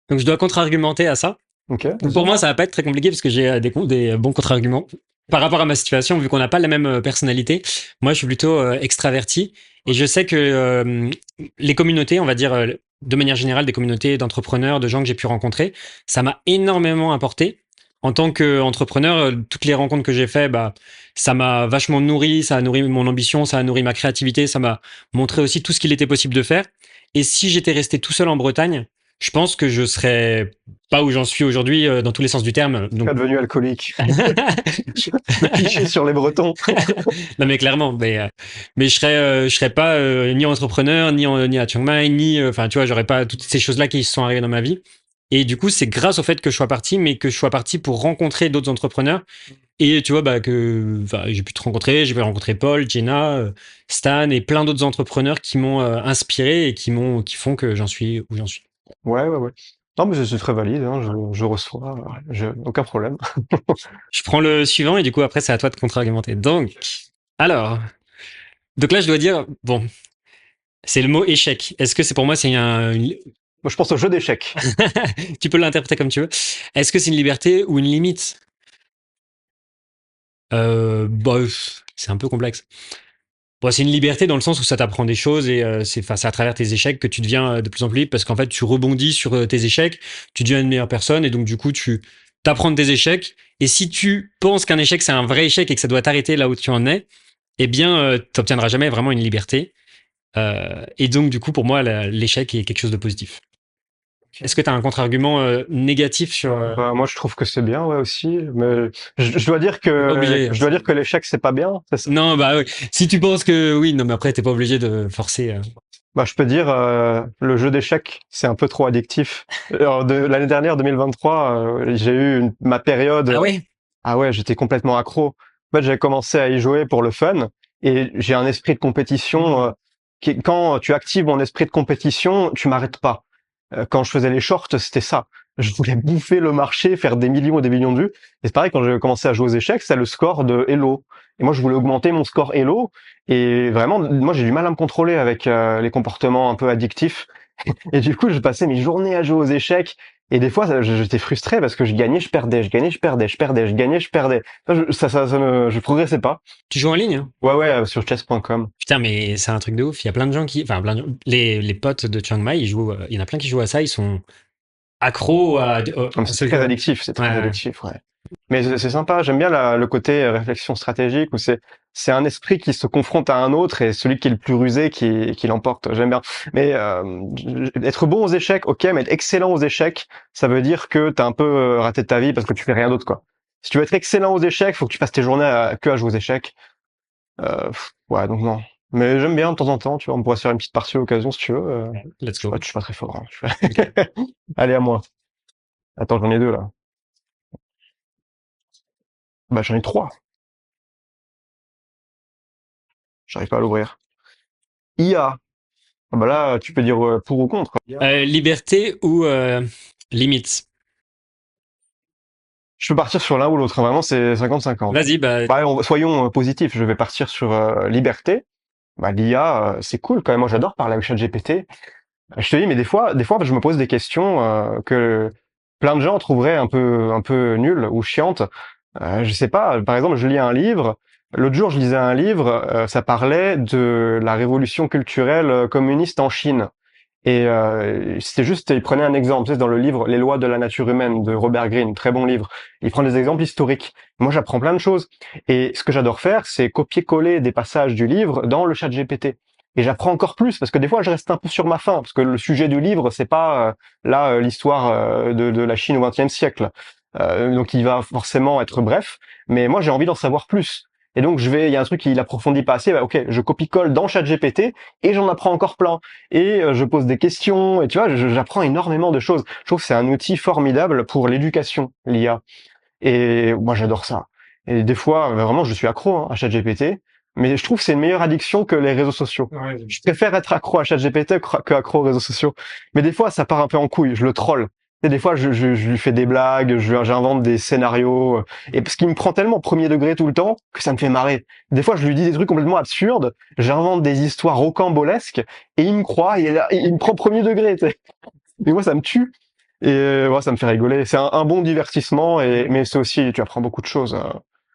Donc, je dois contre-argumenter à ça. Ok. Donc, pour moi, ça va pas être très compliqué parce que j'ai des bons contre-arguments. Par rapport à ma situation, vu qu'on n'a pas la même personnalité, moi, je suis plutôt extraverti. Et je sais que les communautés, on va dire, de manière générale, des communautés d'entrepreneurs, de gens que j'ai pu rencontrer, ça m'a énormément apporté. En tant qu'entrepreneur, toutes les rencontres que j'ai faites, bah, ça m'a vachement nourri, ça a nourri mon ambition, ça a nourri ma créativité, ça m'a montré aussi tout ce qu'il était possible de faire. Et si j'étais resté tout seul en Bretagne, je pense que je serais pas où j'en suis aujourd'hui dans tous les sens du terme. Donc, Pas devenu alcoolique. Le cliché sur les Bretons. non mais clairement, mais je serais pas ni entrepreneur, ni à Chiang Mai, ni, enfin tu vois, j'aurais pas toutes ces choses-là qui se sont arrivées dans ma vie. Et du coup, c'est grâce au fait que je sois parti, mais que je sois parti pour rencontrer d'autres entrepreneurs. Et tu vois, bah, j'ai pu te rencontrer, j'ai pu rencontrer Paul, Jenna, Stan et plein d'autres entrepreneurs qui m'ont inspiré et qui font que j'en suis où j'en suis. Ouais, ouais, ouais. Non, mais c'est très valide, hein, je reçois, aucun problème. Je prends le suivant et du coup, après, c'est à toi de contre-argumenter. Alors, donc là, je dois dire, bon, c'est le mot échec. Est-ce que c'est pour moi, Moi, je pense au jeu d'échecs. tu peux l'interpréter comme tu veux. Est-ce que c'est une liberté ou une limite? Bah, c'est un peu complexe. Bon, c'est une liberté dans le sens où ça t'apprend des choses et c'est à travers tes échecs que tu deviens de plus en plus libre parce qu'en fait, tu rebondis sur tes échecs, tu deviens une meilleure personne et donc du coup, tu t'apprends de tes échecs. Et si tu penses qu'un échec, c'est un vrai échec et que ça doit t'arrêter là où tu en es, eh bien, tu n'obtiendras jamais vraiment une liberté. Et donc, du coup, pour moi, l'échec est quelque chose de positif. Est-ce que tu as un contre-argument négatif sur... Bah, moi, je trouve que c'est bien, ouais, aussi. Mais je dois dire T'es pas que obligé, hein. je dois dire que l'échec, c'est pas bien. Non, bah oui. Si tu penses que oui, non, mais après, t'es pas obligé de forcer. Bah, je peux dire, le jeu d'échecs, c'est un peu trop addictif. Alors, l'année dernière, 2023, j'ai eu ma période. Ah ouais? Ah ouais, j'étais complètement accro. En fait, j'ai commencé à y jouer pour le fun et j'ai un esprit de compétition quand tu actives mon esprit de compétition, tu m'arrêtes pas. Quand je faisais les shorts, c'était ça. Je voulais bouffer le marché, faire des millions et des millions de vues. Et c'est pareil, quand j'ai commencé à jouer aux échecs, c'est le score de Elo. Et moi, je voulais augmenter mon score Elo. Et vraiment, moi, j'ai du mal à me contrôler avec les comportements un peu addictifs. Et du coup, je passais mes journées à jouer aux échecs. Et des fois, j'étais frustré parce que je gagnais, je perdais, je gagnais, je perdais, je perdais, je gagnais, je perdais. Je progressais pas. Tu joues en ligne, hein? Ouais, ouais, sur chess.com. Putain, mais c'est un truc de ouf. Il y a plein de gens qui... Enfin, les potes de Chiang Mai, ils jouent... il y en a plein qui jouent à ça. Ils sont accros C'est très addictif, c'est très Ouais. addictif, ouais. Mais c'est sympa, j'aime bien le côté réflexion stratégique où c'est un esprit qui se confronte à un autre et celui qui est le plus rusé qui l'emporte. J'aime bien. Mais être bon aux échecs, ok, mais être excellent aux échecs, ça veut dire que t'as un peu raté ta vie parce que tu fais rien d'autre, quoi. Si tu veux être excellent aux échecs, faut que tu passes tes journées que à jouer aux échecs. Ouais, donc non. Mais j'aime bien de temps en temps, tu vois, on pourrait se faire une petite partie à l'occasion si tu veux. Let's Je go. suis pas très fort, hein. Allez, à moi. Attends, j'en ai deux là. Bah j'en ai trois. J'arrive pas à l'ouvrir. IA. Ah bah là, tu peux dire pour ou contre. Liberté ou limite? Je peux partir sur l'un ou l'autre, hein. Vraiment, c'est 50-50. Vas-y, bah... Bah, soyons positifs. Je vais partir sur liberté. Bah, l'IA, c'est cool quand même. Moi, j'adore parler avec ChatGPT. Je te dis, mais des fois, je me pose des questions que plein de gens trouveraient un peu nulles ou chiantes. Je sais pas. Par exemple, je lis un livre. L'autre jour, je lisais un livre. Ça parlait de la révolution culturelle communiste en Chine. Et c'était juste, il prenait un exemple, tu sais, dans le livre Les lois de la nature humaine de Robert Greene, très bon livre. Il prend des exemples historiques. Moi, j'apprends plein de choses. Et ce que j'adore faire, c'est copier-coller des passages du livre dans le chat GPT. Et j'apprends encore plus, parce que des fois, je reste un peu sur ma faim, parce que le sujet du livre, c'est pas l'histoire de la Chine au XXe siècle. Donc, il va forcément être bref. Mais moi, j'ai envie d'en savoir plus. Et donc, il y a un truc qu'il approfondit pas assez. Bah, ok, je copie-colle dans ChatGPT et j'en apprends encore plein. Et je pose des questions. Et tu vois, j'apprends énormément de choses. Je trouve que c'est un outil formidable pour l'éducation, l'IA. Et moi, j'adore ça. Et des fois, vraiment, je suis accro à ChatGPT. Mais je trouve que c'est une meilleure addiction que les réseaux sociaux. Ouais. Je préfère être accro à ChatGPT que accro aux réseaux sociaux. Mais des fois, ça part un peu en couille. Je le troll. Et des fois, je lui fais des blagues, j'invente des scénarios. Et parce qu'il me prend tellement premier degré tout le temps que ça me fait marrer. Des fois, je lui dis des trucs complètement absurdes. J'invente des histoires rocambolesques et il me croit. Il me prend premier degré. Tu sais. Et moi, ça me tue. Et ouais, ça me fait rigoler. C'est un bon divertissement. Mais c'est aussi, tu apprends beaucoup de choses.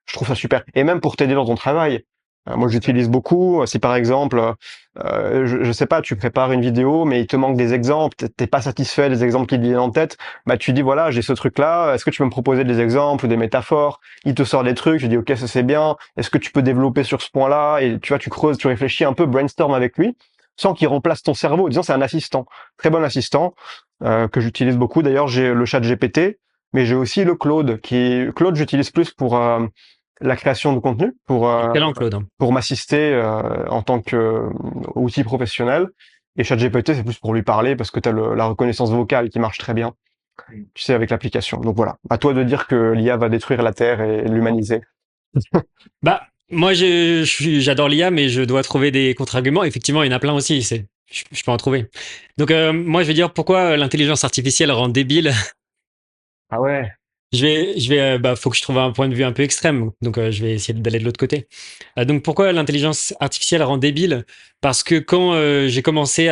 Je trouve ça super. Et même pour t'aider dans ton travail. Moi, j'utilise beaucoup. Si par exemple, je sais pas, tu prépares une vidéo, mais il te manque des exemples, t'es pas satisfait des exemples qui te viennent en tête, bah tu dis voilà, j'ai ce truc-là. Est-ce que tu peux me proposer des exemples ou des métaphores? Il te sort des trucs. Je dis ok, ça c'est bien. Est-ce que tu peux développer sur ce point-là? Et tu vois, tu creuses, tu réfléchis un peu, brainstorm avec lui, sans qu'il remplace ton cerveau. Disons, c'est un assistant, très bon assistant que j'utilise beaucoup. D'ailleurs, j'ai le chat GPT, mais j'ai aussi le Claude, Claude, j'utilise plus pour la création de contenu, Excellent, Claude. pour m'assister en tant que outil professionnel. Et ChatGPT, c'est plus pour lui parler parce que tu as la reconnaissance vocale qui marche très bien, tu sais, avec l'application. Donc voilà, à toi de dire que l'IA va détruire la Terre et l'humaniser. Bah, moi, j'adore l'IA, mais je dois trouver des contre-arguments. Effectivement, il y en a plein aussi. Je peux en trouver. Donc, moi, je vais dire pourquoi l'intelligence artificielle rend débile. Ah ouais. Bah, faut que je trouve un point de vue un peu extrême. Donc, je vais essayer d'aller de l'autre côté. Donc, pourquoi l'intelligence artificielle rend débile? Parce que quand j'ai commencé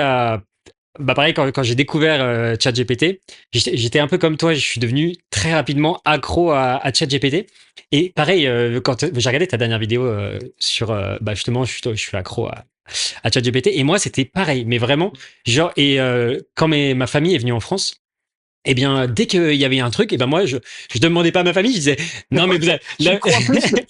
bah pareil, quand j'ai découvert ChatGPT, j'étais un peu comme toi, je suis devenu très rapidement accro à ChatGPT. Et pareil, quand j'ai regardé ta dernière vidéo sur, bah justement, je suis accro à ChatGPT. Et moi, c'était pareil, mais vraiment, genre, et quand ma famille est venue en France, eh bien, dès qu'il y avait un truc, et ben moi, je demandais pas à ma famille, je disais, non mais vous avez,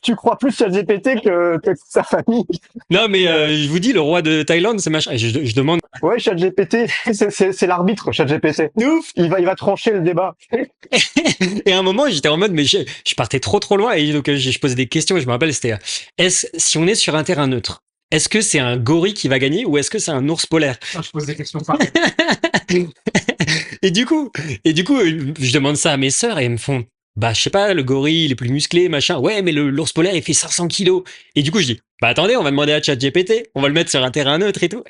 Tu crois plus ChatGPT que sa famille. non mais je vous dis, le roi de Thaïlande, c'est machin. Et je demande, Ouais, ChatGPT, c'est l'arbitre, ChatGPT. ouf. Il va trancher le débat. Et à un moment, j'étais en mode, mais je partais trop loin. Et donc, je posais des questions. Et je me rappelle, c'était, si on est sur un terrain neutre, est-ce que c'est un gorille qui va gagner ou est-ce que c'est un ours polaire? Je pose des questions pareilles. et du coup, je demande ça à mes sœurs et elles me font, bah, je sais pas, le gorille, il est plus musclé, machin. Ouais, mais l'ours polaire, il fait 500 kilos. Et du coup, je dis, bah, attendez, on va demander à ChatGPT, on va le mettre sur un terrain neutre et tout.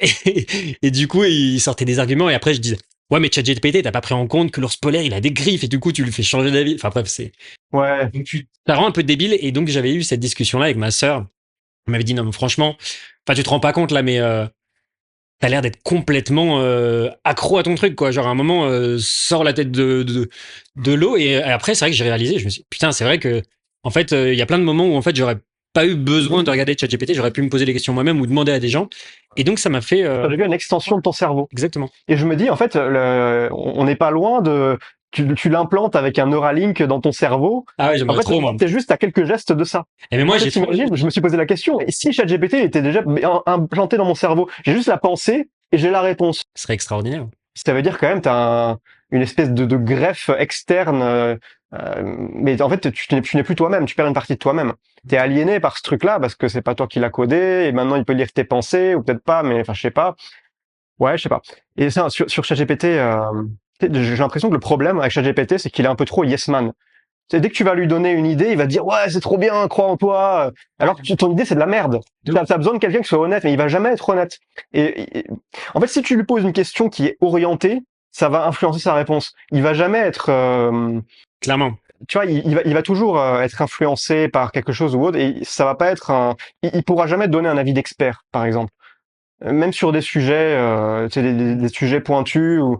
Et du coup, il sortait des arguments et après, je disais, ouais, mais ChatGPT, t'as pas pris en compte que l'ours polaire, il a des griffes et du coup, tu lui fais changer d'avis. Enfin, bref, Ouais. donc ça rend un peu débile. Et donc, j'avais eu cette discussion-là avec ma sœur. Elle m'avait dit, non, mais franchement, enfin, tu te rends pas compte là, mais t'as l'air d'être complètement accro à ton truc, quoi. Genre, à un moment, sors la tête de l'eau. Et après, c'est vrai que j'ai réalisé, je me suis dit, putain, c'est vrai que, en fait, il y a plein de moments où, en fait, j'aurais pas eu besoin de regarder ChatGPT, j'aurais pu me poser des questions moi-même ou demander à des gens. Et donc, ça m'a fait. Ça devient une extension de ton cerveau. Exactement. Et je me dis, en fait, on n'est pas loin de... Tu l'implantes avec un Neuralink dans ton cerveau. Ah ouais, En j'aimerais fait, trop, moi. t'es juste à quelques gestes de ça. Et mais moi, En fait, j'ai trop. t'imagines, je me suis posé la question, et si ChatGPT était déjà implanté dans mon cerveau? J'ai juste la pensée et j'ai la réponse. Ce serait extraordinaire. Ça veut dire quand même, t'as une espèce de greffe externe, mais en fait, tu n'es plus toi-même, tu perds une partie de toi-même. T'es aliéné par ce truc-là parce que c'est pas toi qui l'as codé, et maintenant il peut lire tes pensées, ou peut-être pas, mais enfin, je sais pas. Ouais, je sais pas. Et ça, sur ChatGPT, j'ai l'impression que le problème avec ChatGPT, c'est qu'il est un peu trop yes man. Dès que tu vas lui donner une idée, il va te dire ouais, c'est trop bien, crois en toi. Alors que ton idée c'est de la merde. T'as besoin de quelqu'un qui soit honnête, mais il va jamais être honnête. En fait, si tu lui poses une question qui est orientée, ça va influencer sa réponse. Il va jamais être, Clairement. tu vois, il va toujours être influencé par quelque chose ou autre, et ça va pas être il pourra jamais donner un avis d'expert, par exemple. Même sur des sujets, tu sais, des sujets pointus ou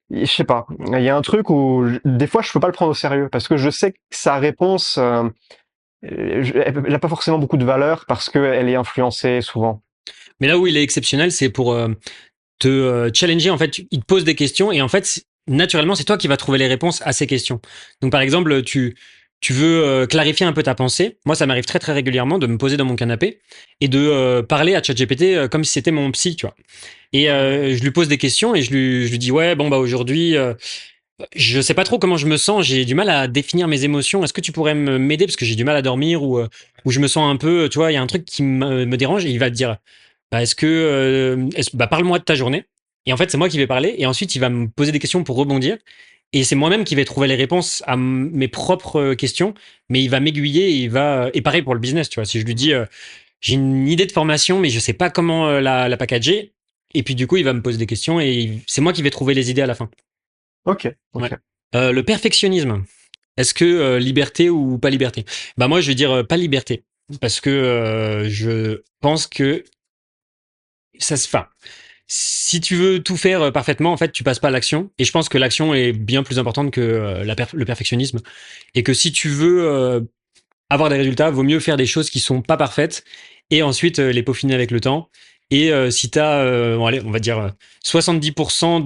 je sais pas. Il y a un truc où des fois je peux pas le prendre au sérieux parce que je sais que sa réponse, elle n'a pas forcément beaucoup de valeur parce qu'elle est influencée souvent. Mais là où il est exceptionnel, c'est pour te challenger. En fait, il te pose des questions et en fait, naturellement, c'est toi qui vas trouver les réponses à ces questions. Donc, par exemple, tu veux clarifier un peu ta pensée. Moi, ça m'arrive très très régulièrement de me poser dans mon canapé et de parler à ChatGPT comme si c'était mon psy, tu vois. Et je lui pose des questions et je lui dis ouais bon bah aujourd'hui je sais pas trop comment je me sens, j'ai du mal à définir mes émotions. Est-ce que tu pourrais m'aider parce que j'ai du mal à dormir ou je me sens un peu, tu vois, il y a un truc qui me dérange et il va te dire bah, bah, parle-moi de ta journée. Et en fait, c'est moi qui vais parler et ensuite il va me poser des questions pour rebondir et c'est moi-même qui vais trouver les réponses à mes propres questions, mais il va m'aiguiller et pareil pour le business, tu vois. Si je lui dis j'ai une idée de formation mais je sais pas comment la packager et puis du coup, il va me poser des questions et c'est moi qui vais trouver les idées à la fin. Ok, Ouais. ok. Le perfectionnisme. Est-ce que liberté ou pas liberté? Bah moi je vais dire pas liberté parce que je pense que ça se enfin si tu veux tout faire parfaitement en fait tu passes pas à l'action et je pense que l'action est bien plus importante que le perfectionnisme et que si tu veux avoir des résultats vaut mieux faire des choses qui sont pas parfaites et ensuite les peaufiner avec le temps et si tu as bon, allez, on va dire 70%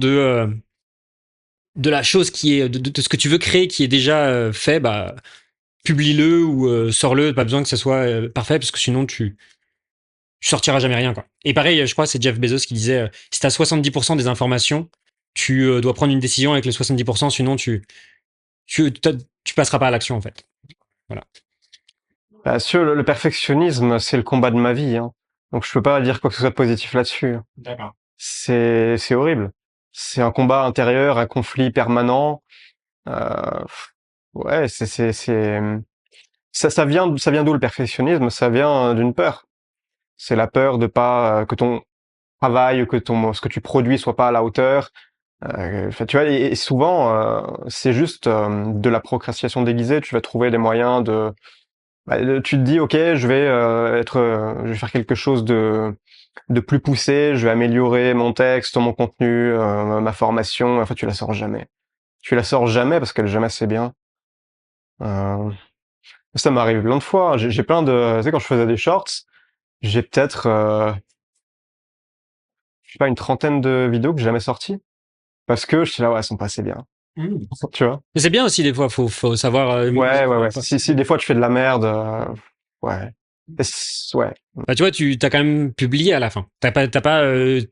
de la chose qui est de ce que tu veux créer qui est déjà fait, bah publie-le ou sors-le. Pas besoin que ça soit parfait parce que sinon tu sortiras jamais rien quoi. Et pareil, je crois que c'est Jeff Bezos qui disait si t'as 70% des informations, tu dois prendre une décision avec les 70%, sinon tu, t'as- tu passeras pas à l'action en fait. Voilà. Bah, sûr, le perfectionnisme, c'est le combat de ma vie, hein. Donc je peux pas dire quoi que ce soit de positif là-dessus. D'accord. C'est horrible. C'est un combat intérieur, un conflit permanent. Euh, ouais, ça vient d'où le perfectionnisme? Ça vient d'une peur. C'est la peur de pas que ton travail, que ce que tu produis soit pas à la hauteur. Enfin, tu vois, et souvent c'est juste de la procrastination déguisée. Tu vas trouver des moyens tu te dis ok, je vais faire quelque chose de plus poussé, je vais améliorer mon texte, mon contenu, ma formation. En fait, tu la sors jamais. Tu la sors jamais parce qu'elle est jamais assez bien. Euh, Ça m'arrive plein de fois. J'ai plein de, tu sais, quand je faisais des shorts, j'ai peut-être, je sais pas, une trentaine de vidéos que j'ai jamais sorties parce que je suis là, ouais, elles sont pas assez bien. Mmh. Tu vois? Mais c'est bien aussi des fois, faut savoir. Ouais, ouais, ouais. Si des fois tu fais de la merde, ouais. Ouais. Bah, tu vois, tu t'as quand même publié à la fin. T'as pas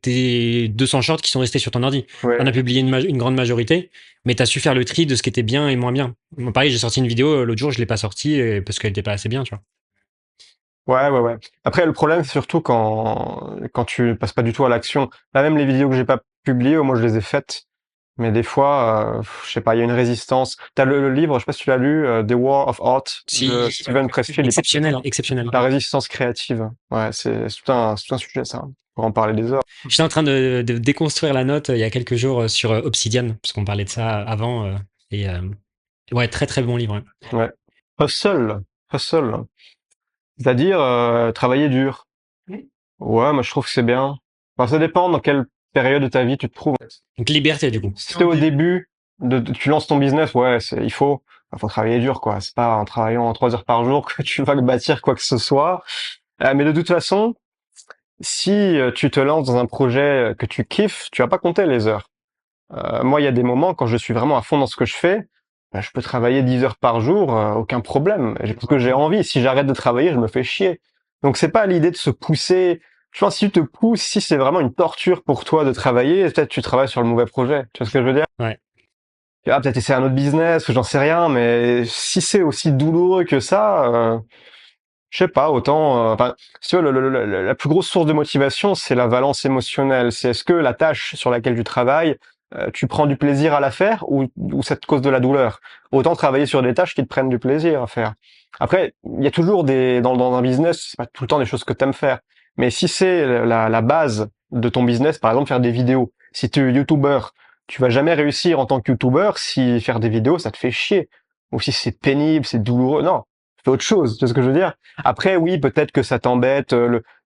tes 200 shorts qui sont restés sur ton ordi. T'en as Ouais. publié une grande majorité, mais t'as su faire le tri de ce qui était bien et moins bien. Moi, pareil, j'ai sorti une vidéo l'autre jour, je l'ai pas sortie parce qu'elle était pas assez bien, tu vois. Ouais, ouais, ouais. Après, le problème, c'est surtout quand tu passes pas du tout à l'action. Là, même les vidéos que j'ai pas publiées, moi, je les ai faites. Mais des fois, je sais pas, il y a une résistance. T'as le livre, je sais pas si tu l'as lu, The War of Art Si, de Steven Pressfield. exceptionnel, exceptionnel. La résistance créative. Ouais, c'est tout un sujet, ça. On pourrait en parler des heures. J'étais en train de déconstruire la note il y a quelques jours sur Obsidian, parce qu'on parlait de ça avant. Et ouais, très très bon livre. Ouais. Ouais. Hustle. Hustle. C'est-à-dire, travailler dur. Ouais, moi, je trouve que c'est bien. Enfin, ça dépend dans quelle période de ta vie tu te trouves. Donc liberté du coup. Si t'es au début, tu lances ton business, ouais, faut travailler dur, quoi. C'est pas en travaillant 3 heures par jour que tu vas bâtir quoi que ce soit. Mais de toute façon, si tu te lances dans un projet que tu kiffes, tu vas pas compter les heures. Moi, il y a des moments quand je suis vraiment à fond dans ce que je fais, bah, je peux travailler 10 heures par jour, aucun problème. Parce que j'ai envie. Si j'arrête de travailler, je me fais chier. Donc c'est pas l'idée de se pousser. Je pense que si tu te pousses, si c'est vraiment une torture pour toi de travailler, peut-être tu travailles sur le mauvais projet. Tu vois ce que je veux dire? Ouais. Ah, peut-être essayer un autre business, ou j'en sais rien, mais si c'est aussi douloureux que ça, je sais pas, autant, enfin, si tu veux, la plus grosse source de motivation, c'est la valence émotionnelle. C'est est-ce que la tâche sur laquelle tu travailles, tu prends du plaisir à la faire ou ça te cause de la douleur? Autant travailler sur des tâches qui te prennent du plaisir à faire. Après, il y a toujours dans un business, c'est pas tout le temps des choses que t'aimes faire. Mais si c'est la base de ton business, par exemple, faire des vidéos. Si tu es youtubeur, tu vas jamais réussir en tant que youtubeur si faire des vidéos, ça te fait chier. Ou si c'est pénible, c'est douloureux. Non. Fais autre chose. Tu vois ce que je veux dire? Après, oui, peut-être que ça t'embête,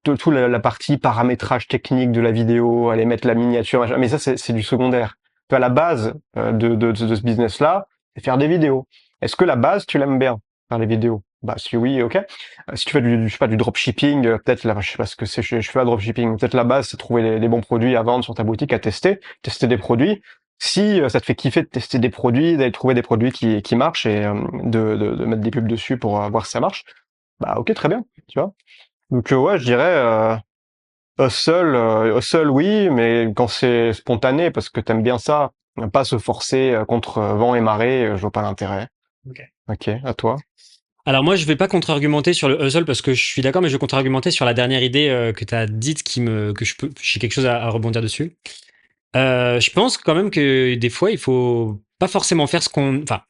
tout la partie paramétrage technique de la vidéo, aller mettre la miniature, machin, mais ça, c'est du secondaire. Tu vois, la base de ce business-là, c'est faire des vidéos. Est-ce que la base, tu l'aimes bien, faire les vidéos? Bah si oui, ok. Si tu fais je sais pas, du dropshipping, peut-être là, je sais pas ce que c'est, je fais pas de dropshipping. Peut-être la base, c'est trouver des bons produits à vendre sur ta boutique, à tester des produits. Si ça te fait kiffer de tester des produits, d'aller trouver des produits qui marchent et de mettre des pubs dessus pour voir si ça marche, bah ok, très bien, tu vois. Donc ouais, je dirais hustle, oui, mais quand c'est spontané, parce que t'aimes bien ça, pas se forcer contre vent et marée, je vois pas l'intérêt. Ok. Ok, à toi. Alors moi, je vais pas contre-argumenter sur le hustle parce que je suis d'accord, mais je vais contre-argumenter sur la dernière idée que tu as dite que j'ai quelque chose à rebondir dessus. Je pense quand même que des fois, il faut pas forcément faire enfin,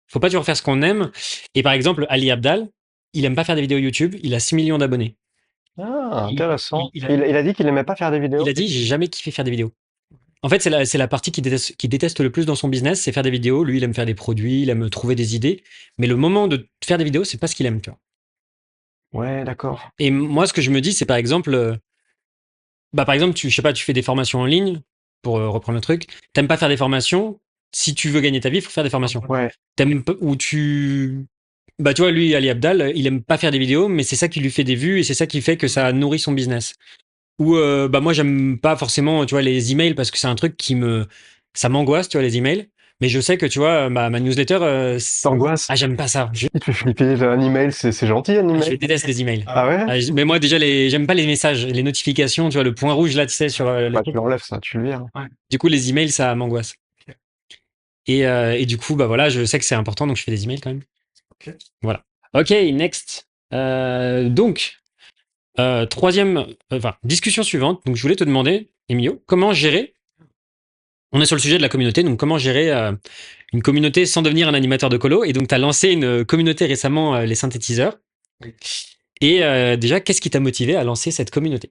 faut pas toujours faire ce qu'on aime. Et par exemple, Ali Abdal, il aime pas faire des vidéos YouTube, il a 6 millions d'abonnés. Ah, Il, intéressant. il a, Il a dit qu'il aimait pas faire des il vidéos. a dit, j'ai jamais kiffé faire des vidéos. En fait, c'est la partie qu'il déteste le plus dans son business, c'est faire des vidéos. Lui, il aime faire des produits, il aime trouver des idées. Mais le moment de faire des vidéos, c'est pas ce qu'il aime, tu vois. Ouais, d'accord. Et moi, ce que je me dis, c'est par exemple, par exemple, je sais pas, tu fais des formations en ligne, pour reprendre le truc. T'aimes pas faire des formations. Si tu veux gagner ta vie, il faut faire des formations. Ouais. Ou tu vois, lui, Ali Abdal, il aime pas faire des vidéos, mais c'est ça qui lui fait des vues et c'est ça qui fait que ça nourrit son business. Ou, moi, j'aime pas forcément, tu vois, les emails parce que c'est un truc ça m'angoisse, tu vois, les emails. Mais je sais que, tu vois, ma newsletter, T'angoisses. j'aime pas ça. Il te fait flipper. Un email, c'est gentil, un Je email. déteste les emails. Ah ouais? Mais moi, déjà, j'aime pas les messages, les notifications, tu vois, le point rouge là, tu sais, sur le Bah, tu truc. l'enlèves, ça, tu le vires. Ouais. Du coup, les emails, ça m'angoisse. Et du coup, bah voilà, je sais que c'est important, donc je fais des emails quand même. Ok. Voilà. Ok, next. Donc, discussion suivante. Donc, je voulais te demander, Emilio, comment gérer. On est sur le sujet de la communauté, donc comment gérer une communauté sans devenir un animateur de colo. Et donc, tu as lancé une communauté récemment, les synthétiseurs. Oui. Et déjà, qu'est-ce qui t'a motivé à lancer cette communauté?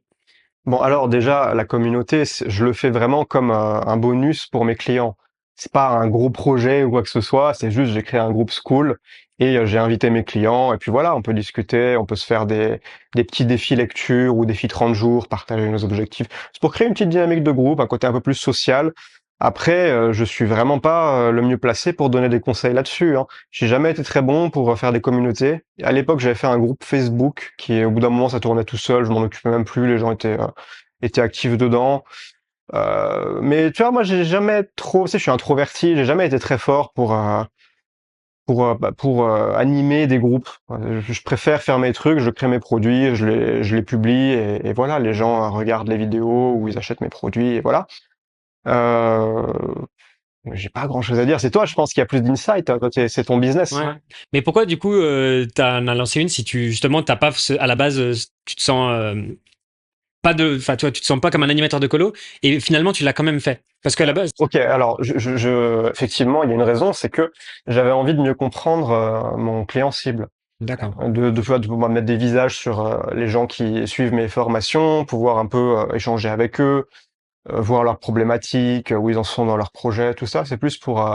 Bon, alors déjà, la communauté, je le fais vraiment comme un bonus pour mes clients. C'est pas un gros projet ou quoi que ce soit, c'est juste j'ai créé un groupe school et j'ai invité mes clients et puis voilà, on peut discuter, on peut se faire des petits défis lecture ou défis 30 jours, partager nos objectifs. C'est pour créer une petite dynamique de groupe, un côté un peu plus social. Après, je suis vraiment pas le mieux placé pour donner des conseils là-dessus, hein. J'ai jamais été très bon pour faire des communautés. À l'époque, j'avais fait un groupe Facebook qui, au bout d'un moment, ça tournait tout seul. Je m'en occupais même plus. Les gens étaient actifs dedans. Mais tu vois, moi, j'ai jamais trop. Tu sais, je suis introverti. J'ai jamais été très fort pour animer des groupes. Je préfère faire mes trucs. Je crée mes produits, je les publie et voilà. Les gens regardent les vidéos ou ils achètent mes produits et voilà. Euh, j'ai pas grand-chose à dire. C'est toi, je pense, qui a plus d'insight, hein. Toi, c'est ton business. Ouais. Ouais. Mais pourquoi, du coup, t'en as lancé une si justement, t'as pas, à la base, tu te sens pas enfin, tu vois, tu te sens pas comme un animateur de colo et finalement, tu l'as quand même fait. Parce qu'à la base. Ok, alors effectivement, il y a une raison, c'est que j'avais envie de mieux comprendre mon client cible, D'accord. de pouvoir mettre des visages sur les gens qui suivent mes formations, pouvoir un peu échanger avec eux, voir leurs problématiques, où ils en sont dans leurs projets, tout ça. C'est plus pour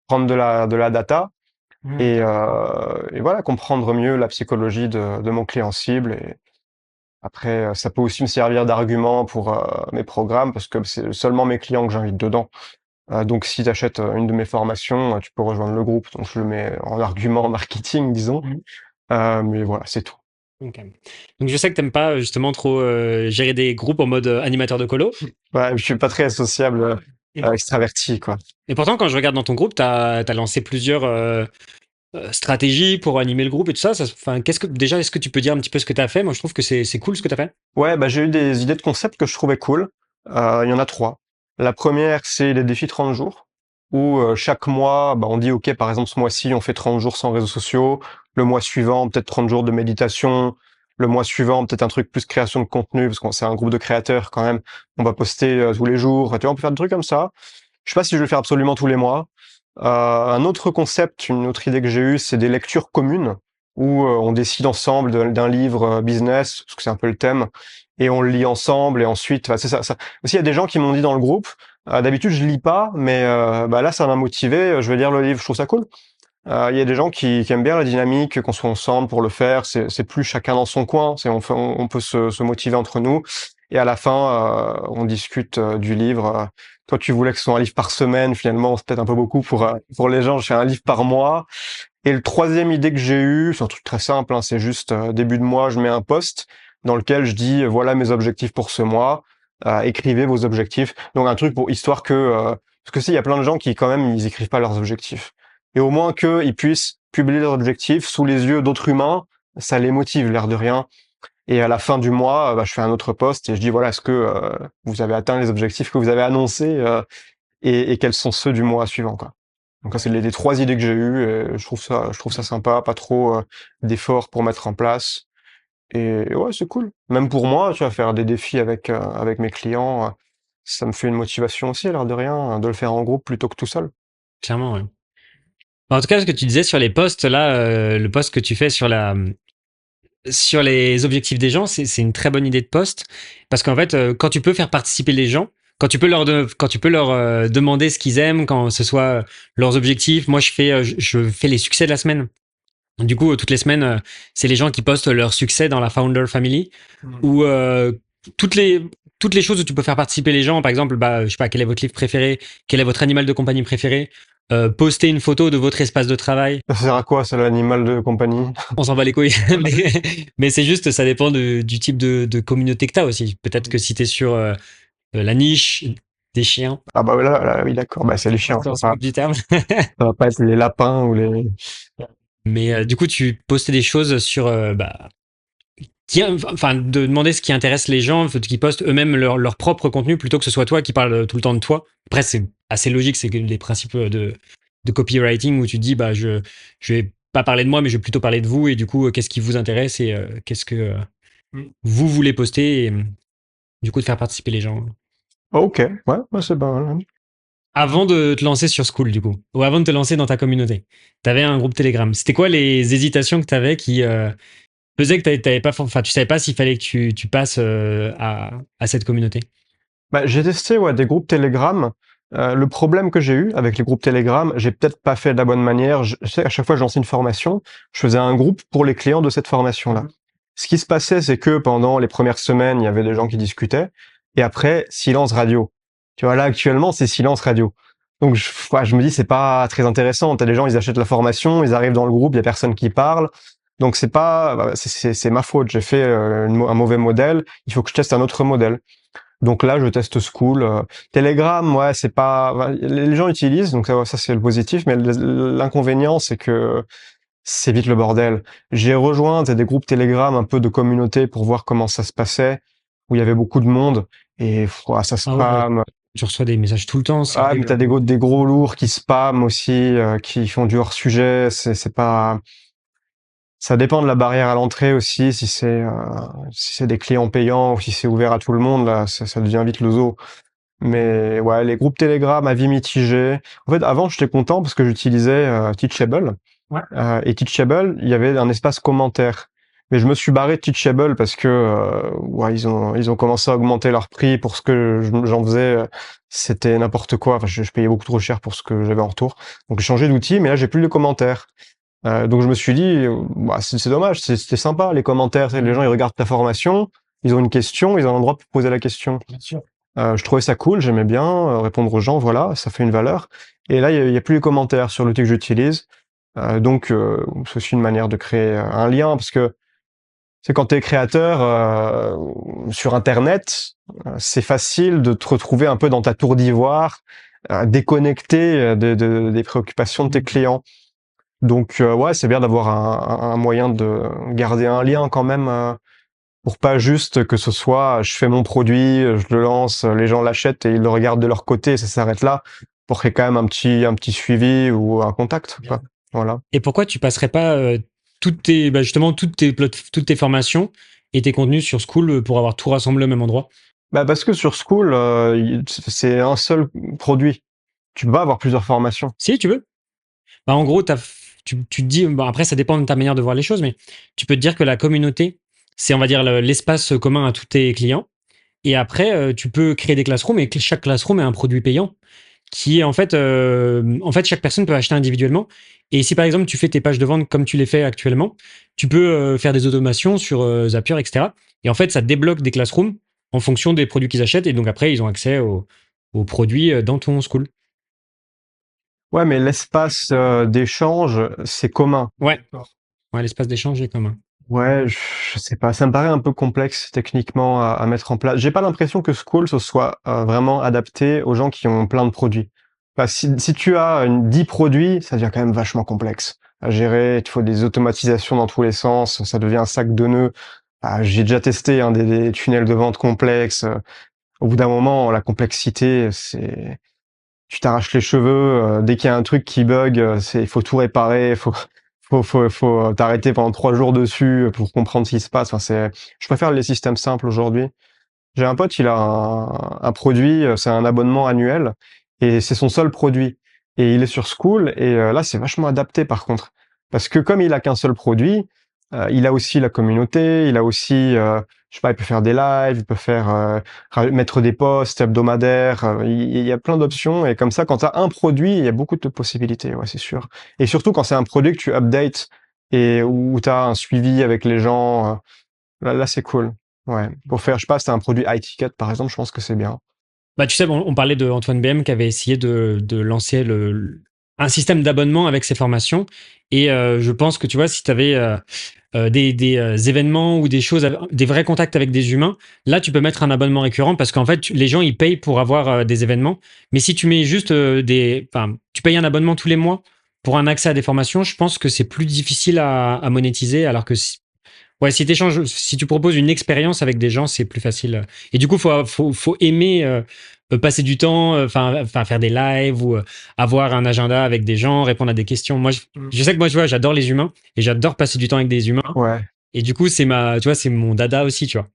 prendre de la data et voilà, comprendre mieux la psychologie de mon client cible. Et après, ça peut aussi me servir d'argument pour mes programmes parce que c'est seulement mes clients que j'invite dedans. Donc si tu achètes une de mes formations, tu peux rejoindre le groupe. Donc je le mets en argument marketing, disons. Mhm. Mais voilà, c'est tout. Ok. Donc je sais que t'aimes pas justement trop gérer des groupes en mode animateur de colo. Ouais, je suis pas très associable, extraverti, quoi. Et pourtant, quand je regarde dans ton groupe, t'as lancé plusieurs stratégies pour animer le groupe et tout ça. Enfin, déjà, est-ce que tu peux dire un petit peu ce que t'as fait? Moi, je trouve que c'est cool ce que t'as fait. Ouais, bah j'ai eu des idées de concepts que je trouvais cool. Il y en a trois. La première, c'est les défis 30 jours, où chaque mois, bah, on dit, OK, par exemple, ce mois-ci, on fait 30 jours sans réseaux sociaux. Le mois suivant, peut-être 30 jours de méditation. Le mois suivant, peut-être un truc plus création de contenu, parce qu'on c'est un groupe de créateurs quand même. On va poster tous les jours. Tu vois, on peut faire des trucs comme ça. Je sais pas si je vais le faire absolument tous les mois. Un autre concept, une autre idée que j'ai eue, c'est des lectures communes, où on décide ensemble d'un livre business, parce que c'est un peu le thème, et on le lit ensemble, et ensuite, c'est ça. Aussi, il y a des gens qui m'ont dit dans le groupe, d'habitude je lis pas, mais bah là ça m'a motivé, je vais lire le livre, je trouve ça cool. Il y a des gens qui aiment bien la dynamique, qu'on soit ensemble pour le faire, c'est plus chacun dans son coin, on peut se motiver entre nous, et à la fin, on discute du livre. Toi, tu voulais que ce soit un livre par semaine, finalement, c'est peut-être un peu beaucoup pour les gens, je fais un livre par mois. Et le troisième idée que j'ai eue, c'est un truc très simple, hein, c'est juste début de mois, je mets un post dans lequel je dis voilà mes objectifs pour ce mois, écrivez vos objectifs. Donc un truc pour histoire que parce que il y a plein de gens qui quand même ils écrivent pas leurs objectifs. Et au moins qu'ils puissent publier leurs objectifs sous les yeux d'autres humains, ça les motive l'air de rien. Et à la fin du mois, je fais un autre post et je dis voilà est-ce que vous avez atteint les objectifs que vous avez annoncés et quels sont ceux du mois suivant quoi. Donc ça, c'est les 3 idées que j'ai eues. Et je trouve ça sympa, pas trop d'efforts pour mettre en place. Et ouais, c'est cool. Même pour moi, tu vas faire des défis avec mes clients, ça me fait une motivation aussi, à l'air de rien, de le faire en groupe plutôt que tout seul. Clairement, ouais. En tout cas, ce que tu disais sur les posts, là, le post que tu fais sur les objectifs des gens, c'est une très bonne idée de post. Parce qu'en fait, quand tu peux faire participer les gens, quand tu peux leur demander ce qu'ils aiment, quand ce soit leurs objectifs, moi je fais les succès de la semaine. Du coup, toutes les semaines, c'est les gens qui postent leurs succès dans la Founder Family, ou toutes les toutes les choses où tu peux faire participer les gens. Par exemple, je sais pas, quel est votre livre préféré, quel est votre animal de compagnie préféré, poster une photo de votre espace de travail. Ça sert à quoi, ça, l'animal de compagnie? On s'en bat les couilles, mais c'est juste, ça dépend du type de communauté que t'as aussi. Peut-être que si t'es sur la niche des chiens, Ah bah là, oui, d'accord. Bah c'est les chiens. dans ce sens du terme. Ça va pas être les lapins ou les... Mais du coup, tu postais des choses sur enfin, de demander ce qui intéresse les gens, qui postent eux-mêmes leur propre contenu plutôt que ce soit toi qui parle tout le temps de toi. Après, c'est assez logique, c'est les principes de copywriting où tu te dis, je vais pas parler de moi, mais je vais plutôt parler de vous et du coup, qu'est-ce qui vous intéresse et qu'est-ce que vous voulez poster et du coup, de faire participer les gens. Ok, ouais, c'est pas mal. Avant de te lancer sur School, du coup, ou avant de te lancer dans ta communauté, t'avais un groupe Telegram. C'était quoi les hésitations que t'avais qui faisait que t'avais pas, enfin, tu savais pas s'il fallait que tu passes à cette communauté. Bah, j'ai testé des groupes Telegram. Le problème que j'ai eu avec les groupes Telegram, j'ai peut-être pas fait de la bonne manière. Je sais, à chaque fois que je lançais une formation, je faisais un groupe pour les clients de cette formation-là. Ce qui se passait, c'est que pendant les premières semaines, il y avait des gens qui discutaient, et après, silence radio. Tu vois, là, actuellement, c'est silence radio. Donc, je me dis, c'est pas très intéressant. T'as des gens, ils achètent la formation, ils arrivent dans le groupe, il y a personne qui parle. Donc, c'est ma faute. J'ai fait un mauvais modèle. Il faut que je teste un autre modèle. Donc là, je teste School. Telegram, ouais, c'est pas. Les gens utilisent, donc ça c'est le positif, mais l'inconvénient, c'est que c'est vite le bordel. J'ai rejoint des groupes Telegram, un peu de communauté pour voir comment ça se passait, où il y avait beaucoup de monde et ça spam. Tu reçois des messages tout le temps. Ah, mais t'as des gros lourds qui spamment aussi, qui font du hors sujet. C'est pas. Ça dépend de la barrière à l'entrée aussi, si c'est des clients payants ou si c'est ouvert à tout le monde, là, ça devient vite le zoo. Mais ouais, les groupes Telegram, avis mitigé. En fait, avant, j'étais content parce que j'utilisais Teachable. Ouais. Et Teachable, il y avait un espace commentaire. Mais je me suis barré de Teachable parce que ils ont commencé à augmenter leur prix pour ce que j'en faisais. C'était n'importe quoi. Enfin, je payais beaucoup trop cher pour ce que j'avais en retour. Donc j'ai changé d'outil, mais là j'ai plus de commentaires. Donc je me suis dit, c'est dommage, c'était sympa les commentaires. Les gens ils regardent ta formation, ils ont une question, ils ont le droit de poser la question. Bien sûr. Je trouvais ça cool, j'aimais bien répondre aux gens, voilà, ça fait une valeur. Et là, il y a plus les commentaires sur l'outil que j'utilise. Donc, c'est aussi une manière de créer un lien, parce que c'est quand tu es créateur sur Internet, c'est facile de te retrouver un peu dans ta tour d'ivoire, déconnecté des préoccupations de tes clients. Donc, ouais, c'est bien d'avoir un moyen de garder un lien quand même, pour pas juste que ce soit je fais mon produit, je le lance, les gens l'achètent et ils le regardent de leur côté et ça s'arrête là, pour qu'il y ait quand même un petit suivi ou un contact, quoi. Voilà. Et pourquoi tu passerais pas toutes tes formations et tes contenus sur School pour avoir tout rassemblé au même endroit? Parce que sur School, c'est un seul produit. Tu peux pas avoir plusieurs formations. Si tu veux. En gros, tu te dis, après ça dépend de ta manière de voir les choses, mais tu peux te dire que la communauté, c'est on va dire l'espace commun à tous tes clients. Et après, tu peux créer des classrooms et chaque classroom est un produit payant qui est en fait, chaque personne peut acheter individuellement. Et si par exemple tu fais tes pages de vente comme tu les fais actuellement, tu peux faire des automations sur Zapier, etc. Et en fait, ça débloque des classrooms en fonction des produits qu'ils achètent. Et donc après, ils ont accès aux produits dans ton school. Ouais, mais l'espace d'échange, c'est commun. Ouais. Ouais, l'espace d'échange est commun. Ouais, je sais pas, ça me paraît un peu complexe techniquement à mettre en place. J'ai pas l'impression que School ce soit vraiment adapté aux gens qui ont plein de produits. Bah, si tu as 10 produits, ça devient quand même vachement complexe à gérer. Il faut des automatisations dans tous les sens, ça devient un sac de nœuds. Ah, j'ai déjà testé des tunnels de vente complexes. Au bout d'un moment, la complexité, c'est tu t'arraches les cheveux. Dès qu'il y a un truc qui bug, il faut tout réparer. Faut t'arrêter pendant 3 jours dessus pour comprendre ce qui se passe. Enfin, je préfère les systèmes simples aujourd'hui. J'ai un pote, il a un produit, c'est un abonnement annuel et c'est son seul produit. Et il est sur School et là, c'est vachement adapté par contre. Parce que comme il a qu'un seul produit, il a aussi la communauté, il a aussi, je sais pas, il peut faire des lives, il peut faire mettre des posts hebdomadaires. Il y a plein d'options et comme ça, quand tu as un produit, il y a beaucoup de possibilités, ouais, c'est sûr. Et surtout quand c'est un produit que tu updates et où tu as un suivi avec les gens, là c'est cool. Ouais, pour faire, je sais pas, si t'as un produit high ticket par exemple, je pense que c'est bien. Bah, tu sais, on parlait de Antoine BM qui avait essayé de lancer un système d'abonnement avec ses formations. Et je pense que tu vois, si tu avais des événements ou des choses, des vrais contacts avec des humains, là, tu peux mettre un abonnement récurrent parce qu'en fait, les gens, ils payent pour avoir des événements. Mais si tu mets juste enfin, tu payes un abonnement tous les mois pour un accès à des formations, je pense que c'est plus difficile à monétiser. Alors que ouais, si tu proposes une expérience avec des gens, c'est plus facile. Et du coup, faut aimer passer du temps, enfin faire des lives ou avoir un agenda avec des gens, répondre à des questions. Moi, je sais que moi, tu vois, j'adore les humains et j'adore passer du temps avec des humains. Ouais. Et du coup, tu vois, c'est mon dada aussi, tu vois.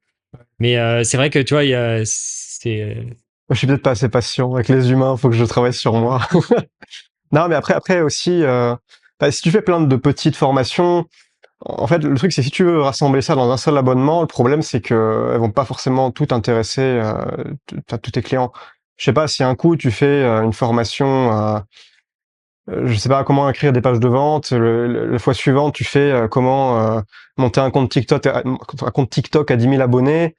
Mais c'est vrai que tu vois, Je suis peut-être pas assez patient avec les humains, faut que je travaille sur moi. Non, mais après aussi, bah, si tu fais plein de petites formations, en fait, le truc, c'est si tu veux rassembler ça dans un seul abonnement, le problème, c'est que elles vont pas forcément tout intéresser tous tes clients. Je sais pas, si un coup, tu fais une formation, je sais pas comment écrire des pages de vente, la fois suivante, tu fais comment monter un compte TikTok à 10 000 abonnés.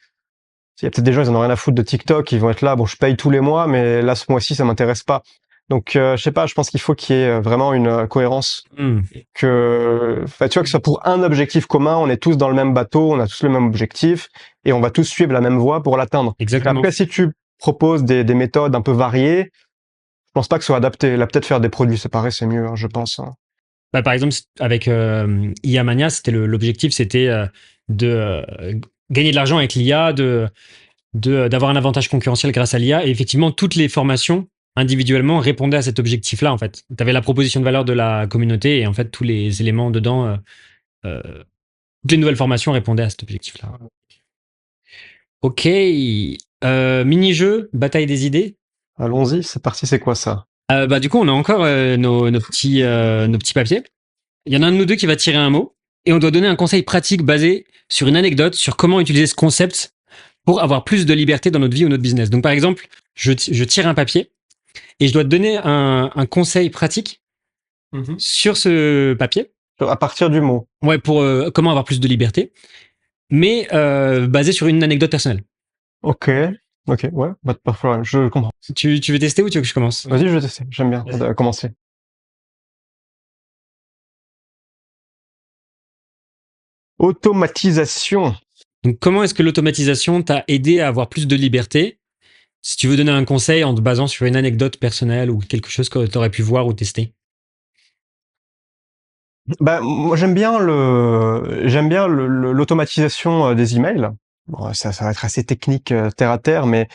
Il y a peut-être des gens, ils en ont rien à foutre de TikTok, ils vont être là, bon, je paye tous les mois, mais là, ce mois-ci, ça m'intéresse pas. Donc, je sais pas, je pense qu'il faut qu'il y ait vraiment une cohérence, enfin, tu vois, que ce soit pour un objectif commun, on est tous dans le même bateau, on a tous le même objectif, et on va tous suivre la même voie pour l'atteindre. exactement. Après, si tu proposes des méthodes un peu variées, je pense pas que ce soit adapté. Là, peut-être faire des produits séparés, c'est mieux, hein, je pense. Hein. Bah, par exemple, avec IA Mania, c'était l'objectif, c'était de gagner de l'argent avec l'IA, d'avoir un avantage concurrentiel grâce à l'IA. Et effectivement, toutes les formations individuellement répondaient à cet objectif-là, en fait. Tu avais la proposition de valeur de la communauté et en fait, tous les éléments dedans, euh, toutes les nouvelles formations répondaient à cet objectif-là. Ok. Mini-jeu, bataille des idées. Allons-y, c'est parti, c'est quoi ça? Bah, du coup, on a encore nos petits papiers. Il y en a un de nous deux qui va tirer un mot et on doit donner un conseil pratique basé sur une anecdote sur comment utiliser ce concept pour avoir plus de liberté dans notre vie ou notre business. Donc, par exemple, je tire un papier et je dois te donner un conseil pratique sur ce papier. À partir du mot. Ouais, pour comment avoir plus de liberté, mais basé sur une anecdote personnelle. Ok, ouais, pas de problème, je comprends. Tu veux tester ou tu veux que je commence? Vas-y, je vais tester, j'aime bien commencer. Automatisation. Donc, comment est-ce que l'automatisation t'a aidé à avoir plus de liberté? Si tu veux donner un conseil en te basant sur une anecdote personnelle ou quelque chose que tu aurais pu voir ou tester. Bah, moi, j'aime bien l'automatisation des emails. Bon, ça va être assez technique, terre à terre, mais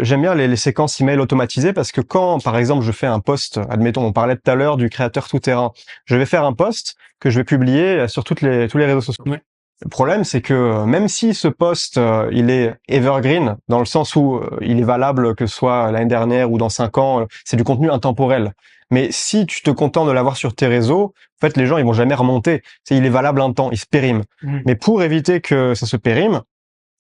j'aime bien les séquences emails automatisées parce que quand, par exemple, je fais un post, admettons, on parlait tout à l'heure du créateur tout-terrain, je vais faire un post que je vais publier sur tous les réseaux sociaux. Ouais. Le problème, c'est que même si ce post, il est evergreen, dans le sens où il est valable que ce soit l'année dernière ou dans 5 ans, c'est du contenu intemporel. Mais si tu te contentes de l'avoir sur tes réseaux, en fait, les gens, ils vont jamais remonter. Il est valable un temps, il se périme. Mais pour éviter que ça se périme,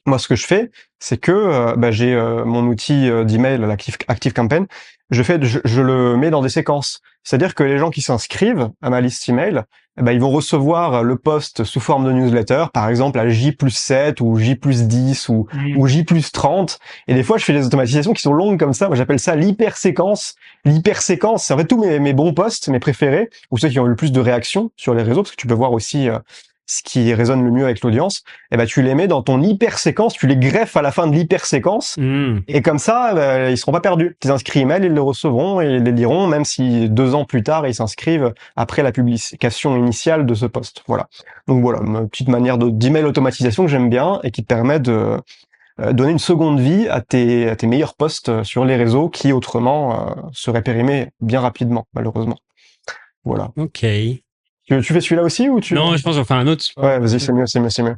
moi, ce que je fais, c'est que j'ai mon outil d'email, ActiveCampaign. Je le mets dans des séquences. C'est-à-dire que les gens qui s'inscrivent à ma liste email, eh ben, ils vont recevoir le post sous forme de newsletter, par exemple à J+7 ou J+10 ou J+30. Et des fois, je fais des automatisations qui sont longues comme ça. Moi, j'appelle ça l'hyperséquence. L'hyperséquence, c'est en fait tous mes bons posts, mes préférés, ou ceux qui ont eu le plus de réactions sur les réseaux, parce que tu peux voir aussi ce qui résonne le mieux avec l'audience. Eh ben, tu les mets dans ton hyperséquence, tu les greffes à la fin de l'hyperséquence. Et comme ça, ils seront pas perdus. Les inscrits email, ils le recevront et ils les liront, même si 2 ans plus tard, ils s'inscrivent après la publication initiale de ce post. Voilà. Donc voilà, une petite manière d'email automatisation que j'aime bien et qui te permet de donner une seconde vie à tes meilleurs posts sur les réseaux qui autrement seraient périmés bien rapidement, malheureusement. Voilà. Ok. Tu fais celui-là aussi ou tu... Non, je pense qu'on fait un autre. Ouais, vas-y, c'est mieux.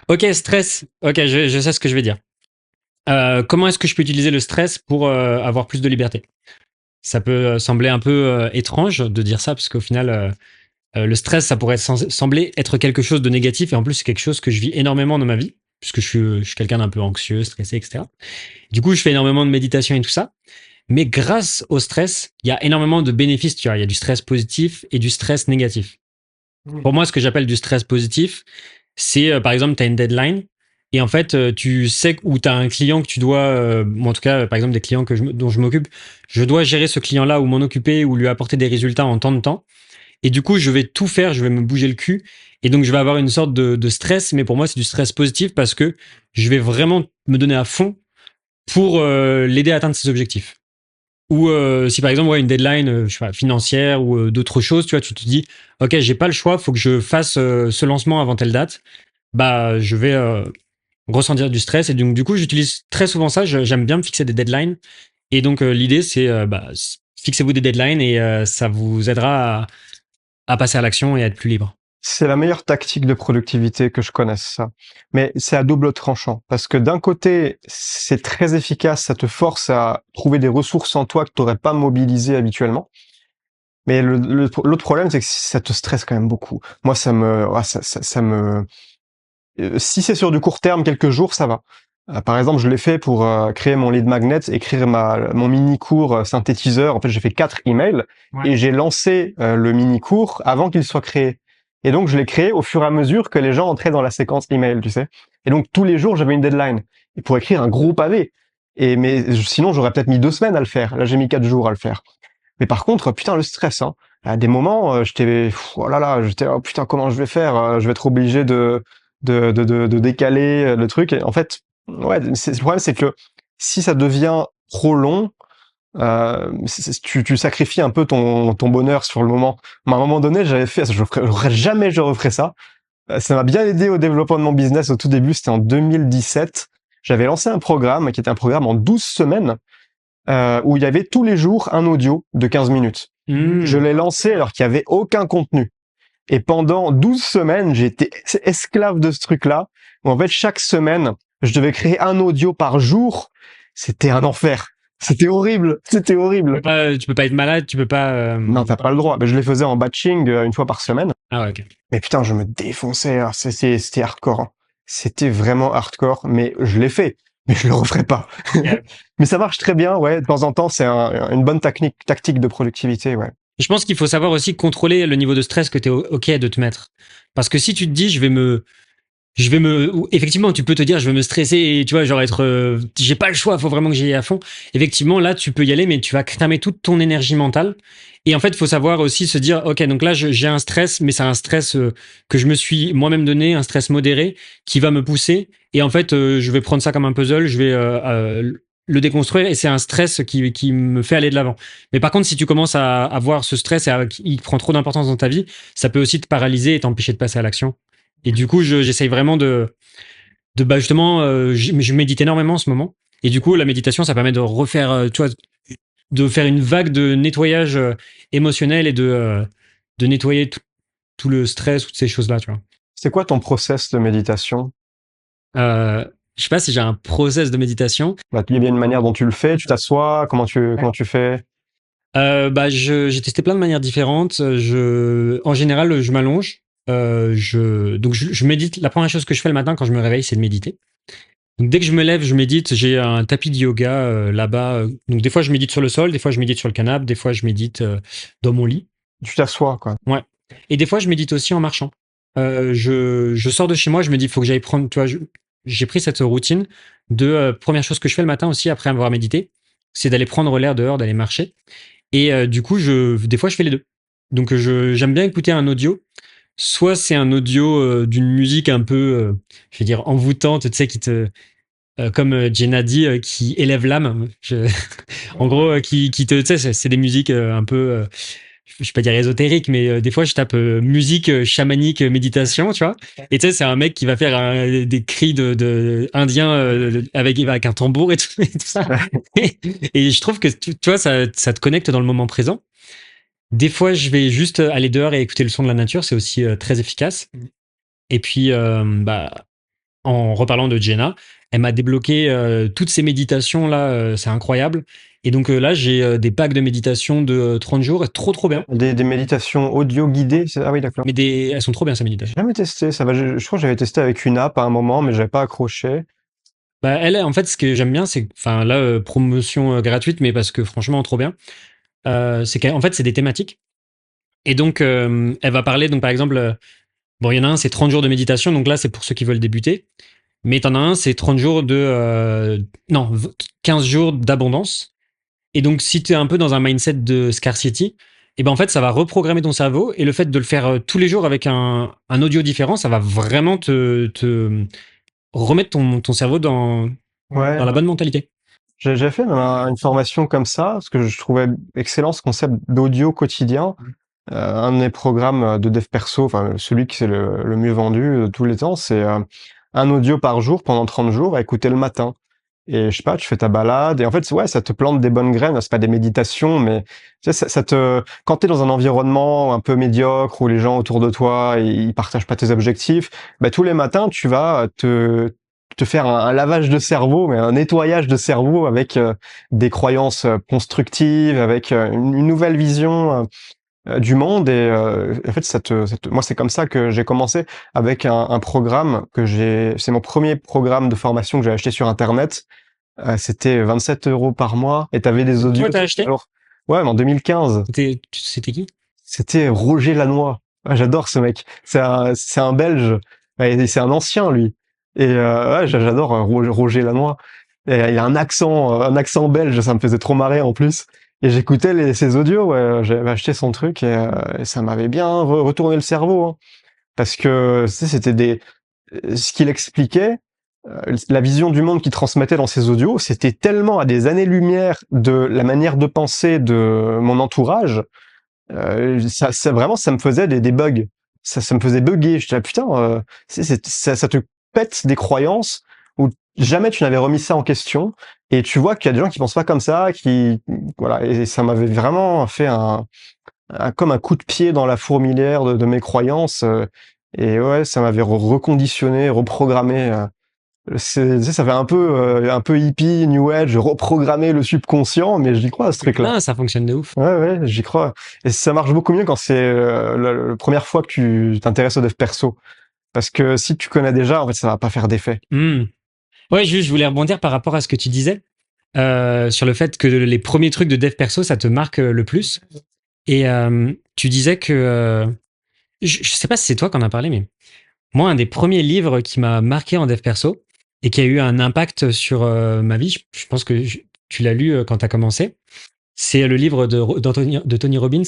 Ok, stress. Ok, je sais ce que je vais dire. Comment est-ce que je peux utiliser le stress pour avoir plus de liberté? Ça peut sembler un peu étrange de dire ça, parce qu'au final, le stress, ça pourrait sembler être quelque chose de négatif, et en plus, c'est quelque chose que je vis énormément dans ma vie, puisque je suis quelqu'un d'un peu anxieux, stressé, etc. Du coup, je fais énormément de méditation et tout ça. Mais grâce au stress, il y a énormément de bénéfices. Tu vois, il y a du stress positif et du stress négatif. Pour moi, ce que j'appelle du stress positif, c'est par exemple, tu as une deadline et en fait, tu sais où tu as un client que tu dois, en tout cas, par exemple, des clients dont je m'occupe, je dois gérer ce client-là ou m'en occuper ou lui apporter des résultats en tant de temps. Et du coup, je vais tout faire, je vais me bouger le cul. Et donc, je vais avoir une sorte de stress, mais pour moi, c'est du stress positif parce que je vais vraiment me donner à fond pour l'aider à atteindre ses objectifs. Ou si par exemple une deadline je sais pas, financière ou d'autres choses, tu vois, tu te dis ok, j'ai pas le choix, faut que je fasse ce lancement avant telle date, bah je vais ressentir du stress et donc du coup j'utilise très souvent ça. J'aime bien me fixer des deadlines et donc l'idée c'est fixez-vous des deadlines et ça vous aidera à passer à l'action et à être plus libre. C'est la meilleure tactique de productivité que je connaisse, ça. Mais c'est à double tranchant. Parce que d'un côté, c'est très efficace, ça te force à trouver des ressources en toi que tu n'aurais pas mobilisées habituellement. Mais l'autre problème, c'est que ça te stresse quand même beaucoup. Moi, ça me... si c'est sur du court terme, quelques jours, ça va. Par exemple, je l'ai fait pour créer mon lead magnet, écrire mon mini-cours synthétiseur. En fait, j'ai fait 4 emails et j'ai lancé le mini-cours avant qu'il soit créé. Et donc, je l'ai créé au fur et à mesure que les gens entraient dans la séquence email, tu sais. Et donc, tous les jours, j'avais une deadline. Et pour écrire un gros pavé. Mais sinon, j'aurais peut-être mis 2 semaines à le faire. Là, j'ai mis 4 jours à le faire. Mais par contre, putain, le stress, hein. À des moments, j'étais, oh putain, comment je vais faire? Je vais être obligé de décaler le truc. Et en fait, ouais, le problème, c'est que si ça devient trop long, tu sacrifies un peu ton bonheur sur le moment. Mais à un moment donné, j'avais fait, jamais je referais ça. Ça m'a bien aidé au développement de mon business au tout début, c'était en 2017. J'avais lancé un programme qui était un programme en 12 semaines, où il y avait tous les jours un audio de 15 minutes. Je l'ai lancé alors qu'il y avait aucun contenu. Et pendant 12 semaines, j'ai été esclave de ce truc-là, où en fait, chaque semaine, je devais créer un audio par jour. C'était un enfer. C'était horrible. C'était horrible. Tu peux pas être malade, tu peux pas... Non, t'as pas le droit. Mais je les faisais en batching une fois par semaine. Ah ouais, ok. Mais putain, je me défonçais. Alors, c'était hardcore. Hein. C'était vraiment hardcore, mais je l'ai fait. Mais je le referai pas. Yeah. Mais ça marche très bien, ouais. De temps en temps, c'est une bonne tactique de productivité, ouais. Je pense qu'il faut savoir aussi contrôler le niveau de stress que tu es OK de te mettre. Parce que si tu te dis, effectivement, tu peux te dire, je vais me stresser et tu vois, genre j'ai pas le choix, faut vraiment que j'y aille à fond. Effectivement, là, tu peux y aller, mais tu vas cramer toute ton énergie mentale. Et en fait, il faut savoir aussi se dire, OK, donc là, j'ai un stress, mais c'est un stress que je me suis moi-même donné, un stress modéré qui va me pousser. Et en fait, je vais prendre ça comme un puzzle, je vais le déconstruire et c'est un stress qui me fait aller de l'avant. Mais par contre, si tu commences à avoir ce stress et il prend trop d'importance dans ta vie, ça peut aussi te paralyser et t'empêcher de passer à l'action. Et du coup, j'essaye vraiment justement, je médite énormément en ce moment. Et du coup, la méditation, ça permet de refaire, tu vois, de faire une vague de nettoyage émotionnel et de nettoyer tout le stress, toutes ces choses-là, tu vois. C'est quoi ton process de méditation? Je sais pas si j'ai un process de méditation. Bah, il y a bien une manière dont tu le fais, tu t'assois, comment tu fais? J'ai testé plein de manières différentes. En général, je m'allonge. Donc je médite. La première chose que je fais le matin quand je me réveille, c'est de méditer. Donc dès que je me lève, je médite. J'ai un tapis de yoga là-bas. Donc des fois, je médite sur le sol, des fois, je médite sur le canapé, des fois, je médite dans mon lit. tu t'assois, quoi. Ouais. Et des fois, je médite aussi en marchant. Je sors de chez moi, je me dis, il faut que j'aille prendre, tu vois, j'ai pris cette routine de première chose que je fais le matin aussi après avoir médité, c'est d'aller prendre l'air dehors, d'aller marcher. Et du coup, des fois, je fais les deux. Donc, j'aime bien écouter un audio. Soit c'est un audio d'une musique un peu, je vais dire, envoûtante, tu sais, comme Jenna dit, qui élève l'âme. En gros, qui te, tu sais, c'est des musiques un peu, je vais pas dire ésotériques, mais des fois je tape musique chamanique méditation, tu vois. Et tu sais, c'est un mec qui va faire des cris de indien avec un tambour et tout ça. Et je trouve que tu vois, ça te connecte dans le moment présent. Des fois, je vais juste aller dehors et écouter le son de la nature, c'est aussi très efficace. Et puis, en reparlant de Jenna, elle m'a débloqué toutes ces méditations là, c'est incroyable. Et donc là, j'ai des packs de méditation de 30 jours, trop bien. Des méditations audio guidées, ah oui, d'accord. Mais elles sont trop bien ces J'ai méditations. jamais testé, ça va, je crois que j'avais testé avec une app à un moment, mais j'avais pas accroché. Bah, elle, en fait, ce que j'aime bien, c'est, enfin là, promotion gratuite, mais parce que franchement, trop bien. C'est qu'en fait, c'est des thématiques. Et donc, elle va parler, donc par exemple, bon, il y en a un, c'est 30 jours de méditation, donc là, c'est pour ceux qui veulent débuter. Mais t'en as un, c'est 30 jours non, 15 jours d'abondance. Et donc, si tu es un peu dans un mindset de scarcity, et ben en fait, ça va reprogrammer ton cerveau. Et le fait de le faire tous les jours avec un audio différent, ça va vraiment te remettre ton cerveau dans Ouais, la bonne mentalité. j'ai fait même une formation comme ça, parce que je trouvais excellent ce concept d'audio quotidien. Un de mes programmes de dev perso, enfin celui qui c'est le mieux vendu de tous les temps, c'est un audio par jour pendant 30 jours à écouter le matin. Et je sais pas, tu fais ta balade et en fait, ouais, ça te plante des bonnes graines. C'est pas des méditations, mais tu sais, quand t'es dans un environnement un peu médiocre où les gens autour de toi ils partagent pas tes objectifs, bah, tous les matins tu vas te faire un lavage de cerveau, mais un nettoyage de cerveau avec des croyances constructives, avec une nouvelle vision du monde et en fait moi c'est comme ça que j'ai commencé avec un programme c'est mon premier programme de formation que j'ai acheté sur internet. C'était 27 € par mois et t'avais des audios. Toi, t'as acheté? Alors ouais, mais en 2015 C'était qui? c'était Roger Lannoy. Ouais, j'adore ce mec, c'est un Belge. Ouais, et c'est un ancien lui et ouais, j'adore Roger Lannoy et il a un accent belge, ça me faisait trop marrer en plus. Et j'écoutais ses audios, ouais, j'avais acheté son truc et ça m'avait bien retourné le cerveau, hein. Parce que, tu sais, ce qu'il expliquait, la vision du monde qu'il transmettait dans ses audios, c'était tellement à des années-lumière de la manière de penser de mon entourage, vraiment, ça me faisait des bugs. Ça me faisait bugger. J'étais là, putain, ça te pète des croyances où jamais tu n'avais remis ça en question. Et tu vois qu'il y a des gens qui pensent pas comme ça, voilà. Et ça m'avait vraiment fait comme un coup de pied dans la fourmilière de mes croyances. Et ouais, ça m'avait reconditionné, reprogrammé. Tu sais, ça fait un peu hippie, new age, reprogrammer le subconscient, mais j'y crois à ce truc-là. Ah, ça fonctionne de ouf. Ouais, j'y crois. Et ça marche beaucoup mieux quand c'est la première fois que tu t'intéresses au dev perso. Parce que si tu connais déjà, en fait, ça va pas faire d'effet. Ouais, juste, je voulais rebondir par rapport à ce que tu disais sur le fait que les premiers trucs de dev perso, ça te marque le plus. Et tu disais que je sais pas si c'est toi qui en as parlé, mais moi, un des premiers livres qui m'a marqué en dev perso et qui a eu un impact sur ma vie, je pense que tu l'as lu quand tu as commencé, c'est le livre de Tony Robbins,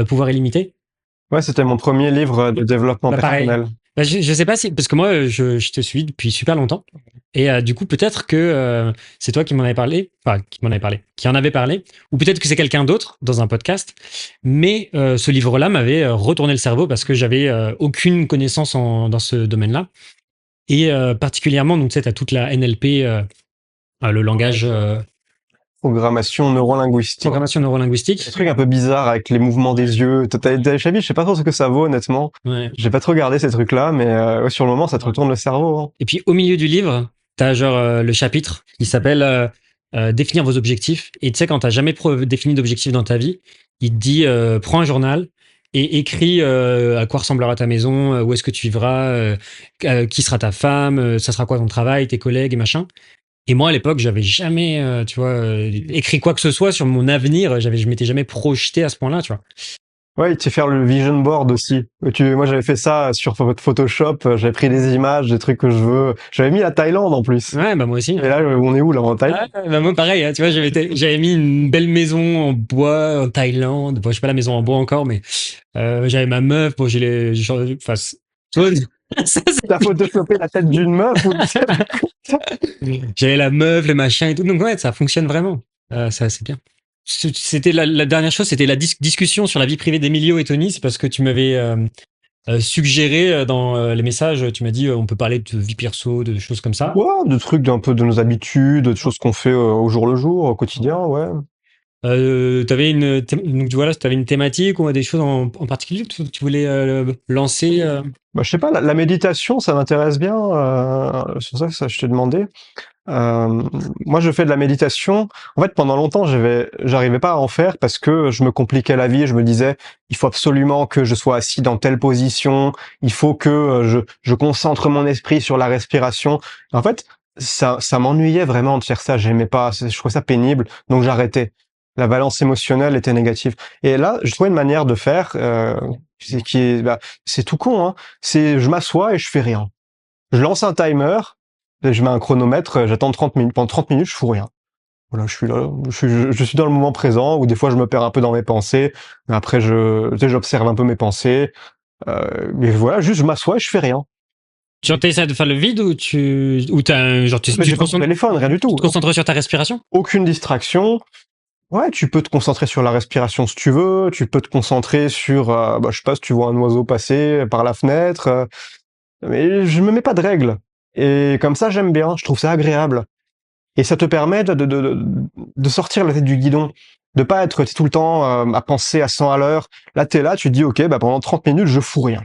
Pouvoir illimité. Ouais, c'était mon premier livre de développement Bah, pareil. personnel. Bah, je sais pas si, parce que moi, je te suis depuis super longtemps. Et du coup, peut-être que c'est toi qui m'en avais parlé, enfin, qui en avait parlé, ou peut-être que c'est quelqu'un d'autre dans un podcast. Mais ce livre-là m'avait retourné le cerveau parce que j'avais aucune connaissance dans ce domaine-là. Et particulièrement, donc, tu sais, t'as toute la NLP, le langage, Programmation neurolinguistique. programmation neurolinguistique. Des trucs un peu bizarres avec les mouvements des yeux. Chabi, je sais pas trop ce que ça vaut, honnêtement. Ouais. J'ai pas trop regardé ces trucs-là, mais ouais, sur le moment, ça te retourne le cerveau, hein. Et puis, au milieu du livre, t'as genre le chapitre qui s'appelle définir vos objectifs. Et tu sais, quand t'as jamais défini d'objectifs dans ta vie, il te dit prends un journal et écris à quoi ressemblera ta maison, où est-ce que tu vivras, qui sera ta femme, ça sera quoi ton travail, tes collègues et machin. Et moi, à l'époque, j'avais jamais, tu vois, écrit quoi que ce soit sur mon avenir. Je m'étais jamais projeté à ce point-là, tu vois. Ouais, tu sais faire le vision board aussi. Moi, j'avais fait ça sur Photoshop. J'avais pris des images, des trucs que je veux. J'avais mis la Thaïlande en plus. Ouais, bah moi aussi. Et là, on est où là en Thaïlande? Ah, bah moi pareil, hein, tu vois, j'avais mis une belle maison en bois en Thaïlande. Bon, je sais pas la maison en bois encore, mais j'avais ma meuf. Bon, enfin, tu vois, ça, T'as photoshopé la tête d'une meuf ou j'avais la meuf, le machin et tout. Donc ouais, ça fonctionne vraiment. Ça, c'est bien. C'était la dernière chose, c'était la discussion sur la vie privée d'Emilio et Tony. C'est parce que tu m'avais suggéré dans les messages, tu m'as dit on peut parler de vie perso, de choses comme ça. Ouais, de trucs d'un peu de nos habitudes, de choses qu'on fait au jour le jour, au quotidien, ouais. Donc voilà, t'avais une thématique ou des choses en particulier que tu voulais lancer. Bah, je sais pas, la méditation, ça m'intéresse bien. C'est pour ça que je t'ai demandé. Euh, Moi, je fais de la méditation. En fait, pendant longtemps, j'arrivais pas à en faire parce que je me compliquais la vie. Je me disais, il faut absolument que je sois assis dans telle position. Il faut que je concentre mon esprit sur la respiration. En fait, ça m'ennuyait vraiment de faire ça. J'aimais pas. Je trouvais ça pénible. Donc, j'arrêtais. La balance émotionnelle était négative. Et là, je trouvais une manière de faire, c'est tout con, hein. C'est, je m'assois et je fais rien. Je lance un timer, et je mets un chronomètre, j'attends 30 minutes. Pendant 30 minutes, je fous rien. Voilà, je suis là, je suis dans le moment présent, ou des fois je me perds un peu dans mes pensées, mais après tu sais, j'observe un peu mes pensées, mais voilà, juste je m'assois et je fais rien. Genre, t'essaies de faire le vide ou genre, Mais j'ai pas mon téléphone, rien du tu tout. te concentres sur ta respiration? Aucune distraction. Ouais, tu peux te concentrer sur la respiration si tu veux, tu peux te concentrer sur, je sais pas, si tu vois un oiseau passer par la fenêtre, mais je me mets pas de règles. Et comme ça, j'aime bien, je trouve ça agréable. Et ça te permet de sortir la tête du guidon, de pas être tout le temps à penser à 100 à l'heure. Là, t'es là, tu te dis, ok, bah pendant 30 minutes, je fous rien.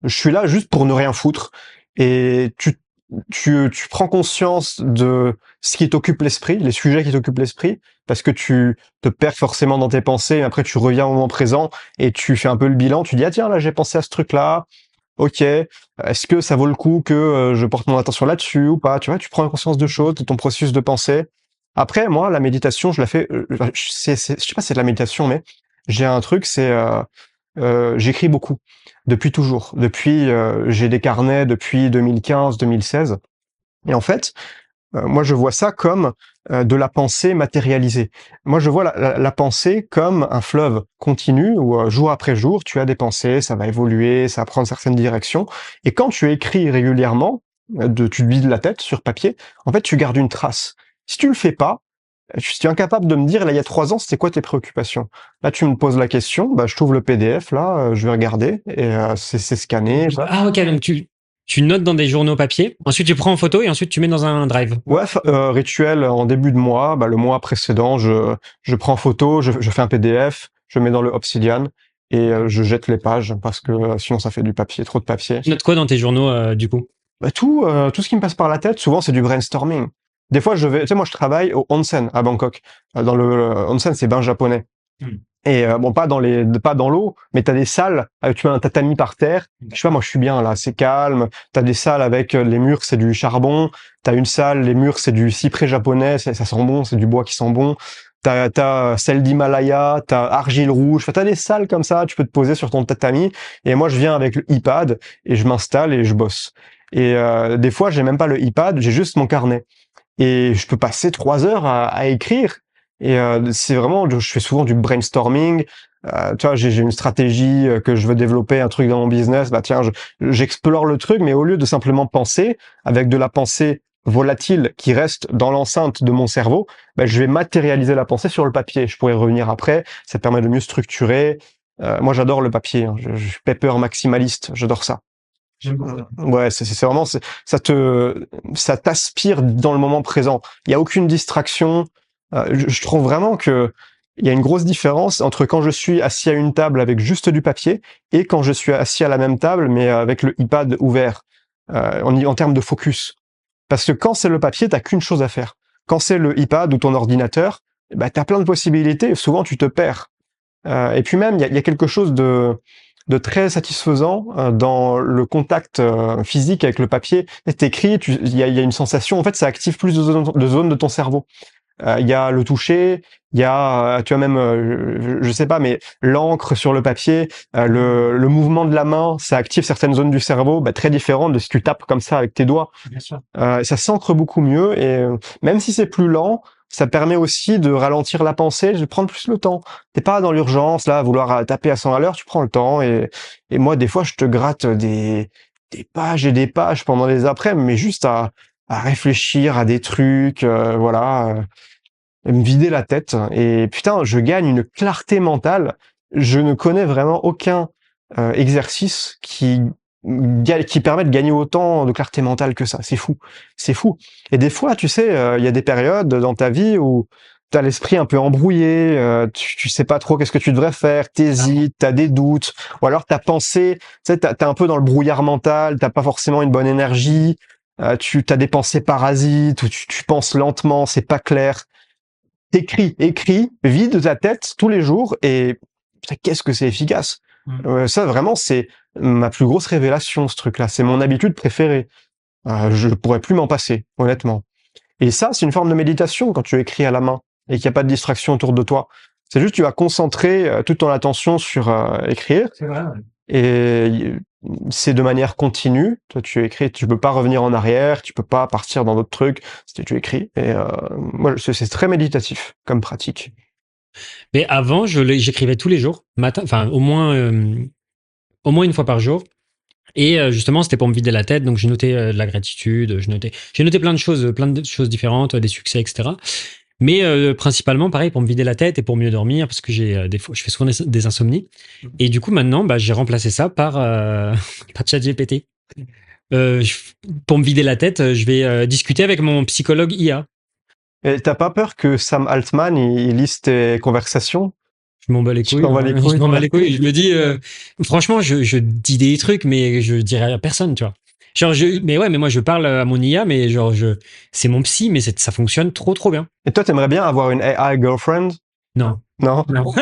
Je suis là juste pour ne rien foutre. Et tu prends conscience de ce qui t'occupe l'esprit, les sujets qui t'occupent l'esprit, parce que tu te perds forcément dans tes pensées, et après tu reviens au moment présent et tu fais un peu le bilan, tu dis, ah tiens, là j'ai pensé à ce truc-là, ok, est-ce que ça vaut le coup que je porte mon attention là-dessus ou pas? Tu vois, tu prends conscience de choses, de ton processus de pensée. Après, moi, la méditation, je la fais, je sais pas si c'est de la méditation, mais j'ai un truc, c'est, j'écris beaucoup. Depuis toujours. Depuis, j'ai des carnets depuis 2015, 2016. Et en fait, moi, je vois ça comme de la pensée matérialisée. Moi, je vois la pensée comme un fleuve continu où jour après jour, tu as des pensées, ça va évoluer, ça va prendre certaines directions. Et quand tu écris régulièrement, tu te vides la tête sur papier, en fait, tu gardes une trace. Si tu le fais pas, je suis incapable de me dire, là, il y a 3 ans, c'était quoi tes préoccupations? Là, tu me poses la question, bah, je trouve le PDF, là, je vais regarder, et c'est scanné. Ah, ok, donc tu notes dans des journaux papier, ensuite tu prends en photo et ensuite tu mets dans un drive. Ouais, rituel en début de mois, le mois précédent, je prends photo, je fais un PDF, je mets dans le Obsidian et je jette les pages parce que sinon ça fait du papier, trop de papier. Tu notes quoi dans tes journaux du coup? Tout ce qui me passe par la tête, souvent c'est du brainstorming. Des fois tu sais, moi je travaille au onsen à Bangkok. Dans le onsen, c'est bain japonais. Et pas dans l'eau, mais t'as des salles, tu mets un tatami par terre. Je sais pas, moi je suis bien là, c'est calme. T'as des salles avec les murs, c'est du charbon. T'as une salle, les murs, c'est du cyprès japonais, ça sent bon, c'est du bois qui sent bon. T'as celle d'Himalaya, t'as argile rouge. Enfin, t'as des salles comme ça, tu peux te poser sur ton tatami. Et moi je viens avec le iPad et je m'installe et je bosse. Et des fois j'ai même pas le iPad, j'ai juste mon carnet. Et je peux passer 3 heures à écrire. Et c'est vraiment, je fais souvent du brainstorming. Tu vois, j'ai une stratégie que je veux développer, un truc dans mon business. Bah tiens, j'explore le truc, mais au lieu de simplement penser avec de la pensée volatile qui reste dans l'enceinte de mon cerveau, bah, je vais matérialiser la pensée sur le papier. Je pourrais revenir après. Ça permet de mieux structurer. Moi, j'adore le papier. Hein. Je suis paper maximaliste. J'adore ça. Ouais, c'est vraiment, ça t'aspire dans le moment présent. Il y a aucune distraction. Je trouve vraiment que il y a une grosse différence entre quand je suis assis à une table avec juste du papier et quand je suis assis à la même table mais avec le iPad ouvert en termes de focus. Parce que quand c'est le papier, t'as qu'une chose à faire. Quand c'est le iPad ou ton ordinateur, bah t'as plein de possibilités. Et souvent tu te perds. Et puis même, il y a quelque chose de très satisfaisant dans le contact physique avec le papier. T'écris, il y a une sensation. En fait, ça active plus de zones de ton cerveau. il y a le toucher, il y a, tu as même, je sais pas, mais l'encre sur le papier, le mouvement de la main, ça active certaines zones du cerveau, très différentes de si tu tapes comme ça avec tes doigts. Bien sûr. Ça s'ancre beaucoup mieux et même si c'est plus lent, ça permet aussi de ralentir la pensée, de prendre plus le temps. T'es pas dans l'urgence là, à vouloir taper à 100 à l'heure, tu prends le temps et moi des fois je te gratte des pages et des pages pendant les après, mais juste à réfléchir à des trucs, me vider la tête et putain, je gagne une clarté mentale. Je ne connais vraiment aucun exercice qui permet de gagner autant de clarté mentale que ça. C'est fou. C'est fou. Et des fois, tu sais, il y a des périodes dans ta vie où tu as l'esprit un peu embrouillé, tu sais pas trop qu'est-ce que tu devrais faire, t'hésites, t'as des doutes, ou alors ta pensée, tu sais, t'es un peu dans le brouillard mental, t'as pas forcément une bonne énergie, tu as des pensées parasites, ou tu penses lentement, c'est pas clair. Écris, vide ta tête tous les jours et putain, qu'est-ce que c'est efficace. Ça vraiment c'est ma plus grosse révélation ce truc-là, c'est mon habitude préférée. Je pourrais plus m'en passer, honnêtement. Et ça, c'est une forme de méditation quand tu écris à la main et qu'il n'y a pas de distraction autour de toi. C'est juste tu vas concentrer toute ton attention sur écrire. C'est vrai. Et c'est de manière continue. Toi, tu écris, tu peux pas revenir en arrière, tu peux pas partir dans d'autres trucs. Tu écris. Et moi, c'est très méditatif comme pratique. Mais avant, j'écrivais tous les jours, matin, enfin au moins une fois par jour. Et justement, c'était pour me vider la tête. Donc, j'ai noté de la gratitude, j'ai noté plein de choses différentes, des succès, etc. Mais principalement, pareil, pour me vider la tête et pour mieux dormir, parce que j'ai des fois, je fais souvent des insomnies. Et du coup, maintenant, j'ai remplacé ça par ChatGPT. Pour me vider la tête, je vais discuter avec mon psychologue IA. Et t'as pas peur que Sam Altman il lise tes conversations? Je m'en bats les couilles. Je m'en bats les couilles. Je m'en bats les couilles. Je me dis, franchement, je dis des trucs, mais je dirais à personne, tu vois. Genre, mais moi, je parle à mon IA, mais genre, c'est mon psy, mais ça fonctionne trop, trop bien. Et toi, t'aimerais bien avoir une AI girlfriend? Non. Non. Non.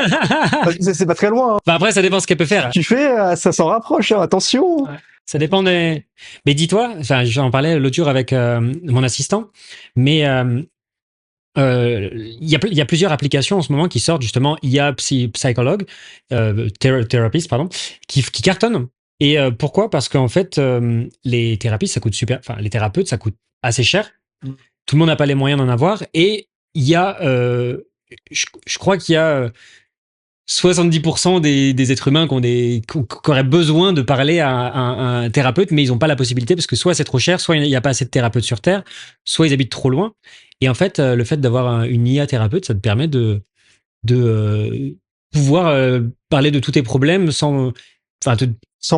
C'est pas très loin. Hein. Enfin, après, ça dépend ce qu'elle peut faire. Tu fais, ça s'en rapproche, hein, attention. Ouais. Ça dépend des. Mais dis-toi, enfin, j'en parlais l'autre jour avec mon assistant, mais il y a plusieurs applications en ce moment qui sortent justement IA Psychologue, Therapist, pardon, qui cartonnent. Et pourquoi? Parce qu'en fait, les thérapies, ça coûte enfin, les thérapeutes, ça coûte assez cher. Tout le monde n'a pas les moyens d'en avoir. Et il y a, je crois qu'il y a 70% des êtres humains qui auraient besoin de parler à un thérapeute, mais ils n'ont pas la possibilité parce que soit c'est trop cher, soit il n'y a pas assez de thérapeutes sur Terre, soit ils habitent trop loin. Et en fait, le fait d'avoir une IA thérapeute, ça te permet de pouvoir parler de tous tes problèmes sans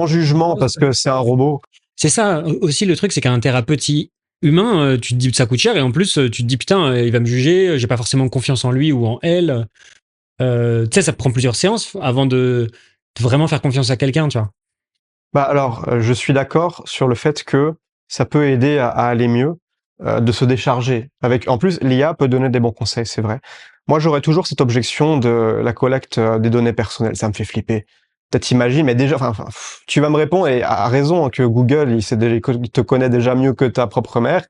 jugement parce que c'est un robot. C'est ça aussi le truc, c'est qu'un thérapeute humain, tu te dis que ça coûte cher et en plus tu te dis putain, il va me juger, j'ai pas forcément confiance en lui ou en elle. Tu sais, ça prend plusieurs séances avant de vraiment faire confiance à quelqu'un, tu vois. Alors, je suis d'accord sur le fait que ça peut aider à aller mieux, de se décharger. En plus, l'IA peut donner des bons conseils, c'est vrai. Moi, j'aurais toujours cette objection de la collecte des données personnelles. Ça me fait flipper. Peut-être t'imagines, mais déjà, tu vas me répondre, et à raison, hein, que Google, il te connaît déjà mieux que ta propre mère.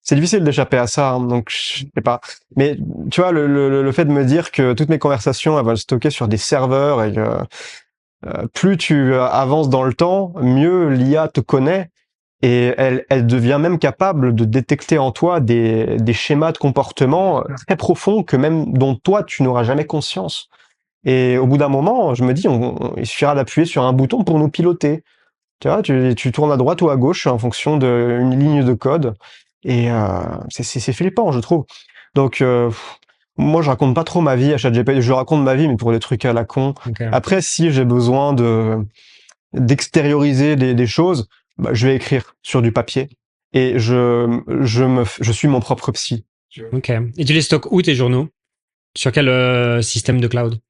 C'est difficile d'échapper à ça, hein, donc je sais pas. Mais tu vois, le fait de me dire que toutes mes conversations, elles vont se stocker sur des serveurs et que plus tu avances dans le temps, mieux l'IA te connaît et elle devient même capable de détecter en toi des schémas de comportement très profonds que même dont toi tu n'auras jamais conscience. Et au bout d'un moment, je me dis, il suffira d'appuyer sur un bouton pour nous piloter. Tu vois, tu tournes à droite ou à gauche en fonction d'une ligne de code. Et c'est flippant, je trouve. Donc, moi, je raconte pas trop ma vie à ChatGPT. Je raconte ma vie, mais pour des trucs à la con. Okay. Après, si j'ai besoin d'extérioriser des choses, je vais écrire sur du papier. Et je suis mon propre psy. Ok. Et tu les stockes où tes journaux? Sur quel système de cloud?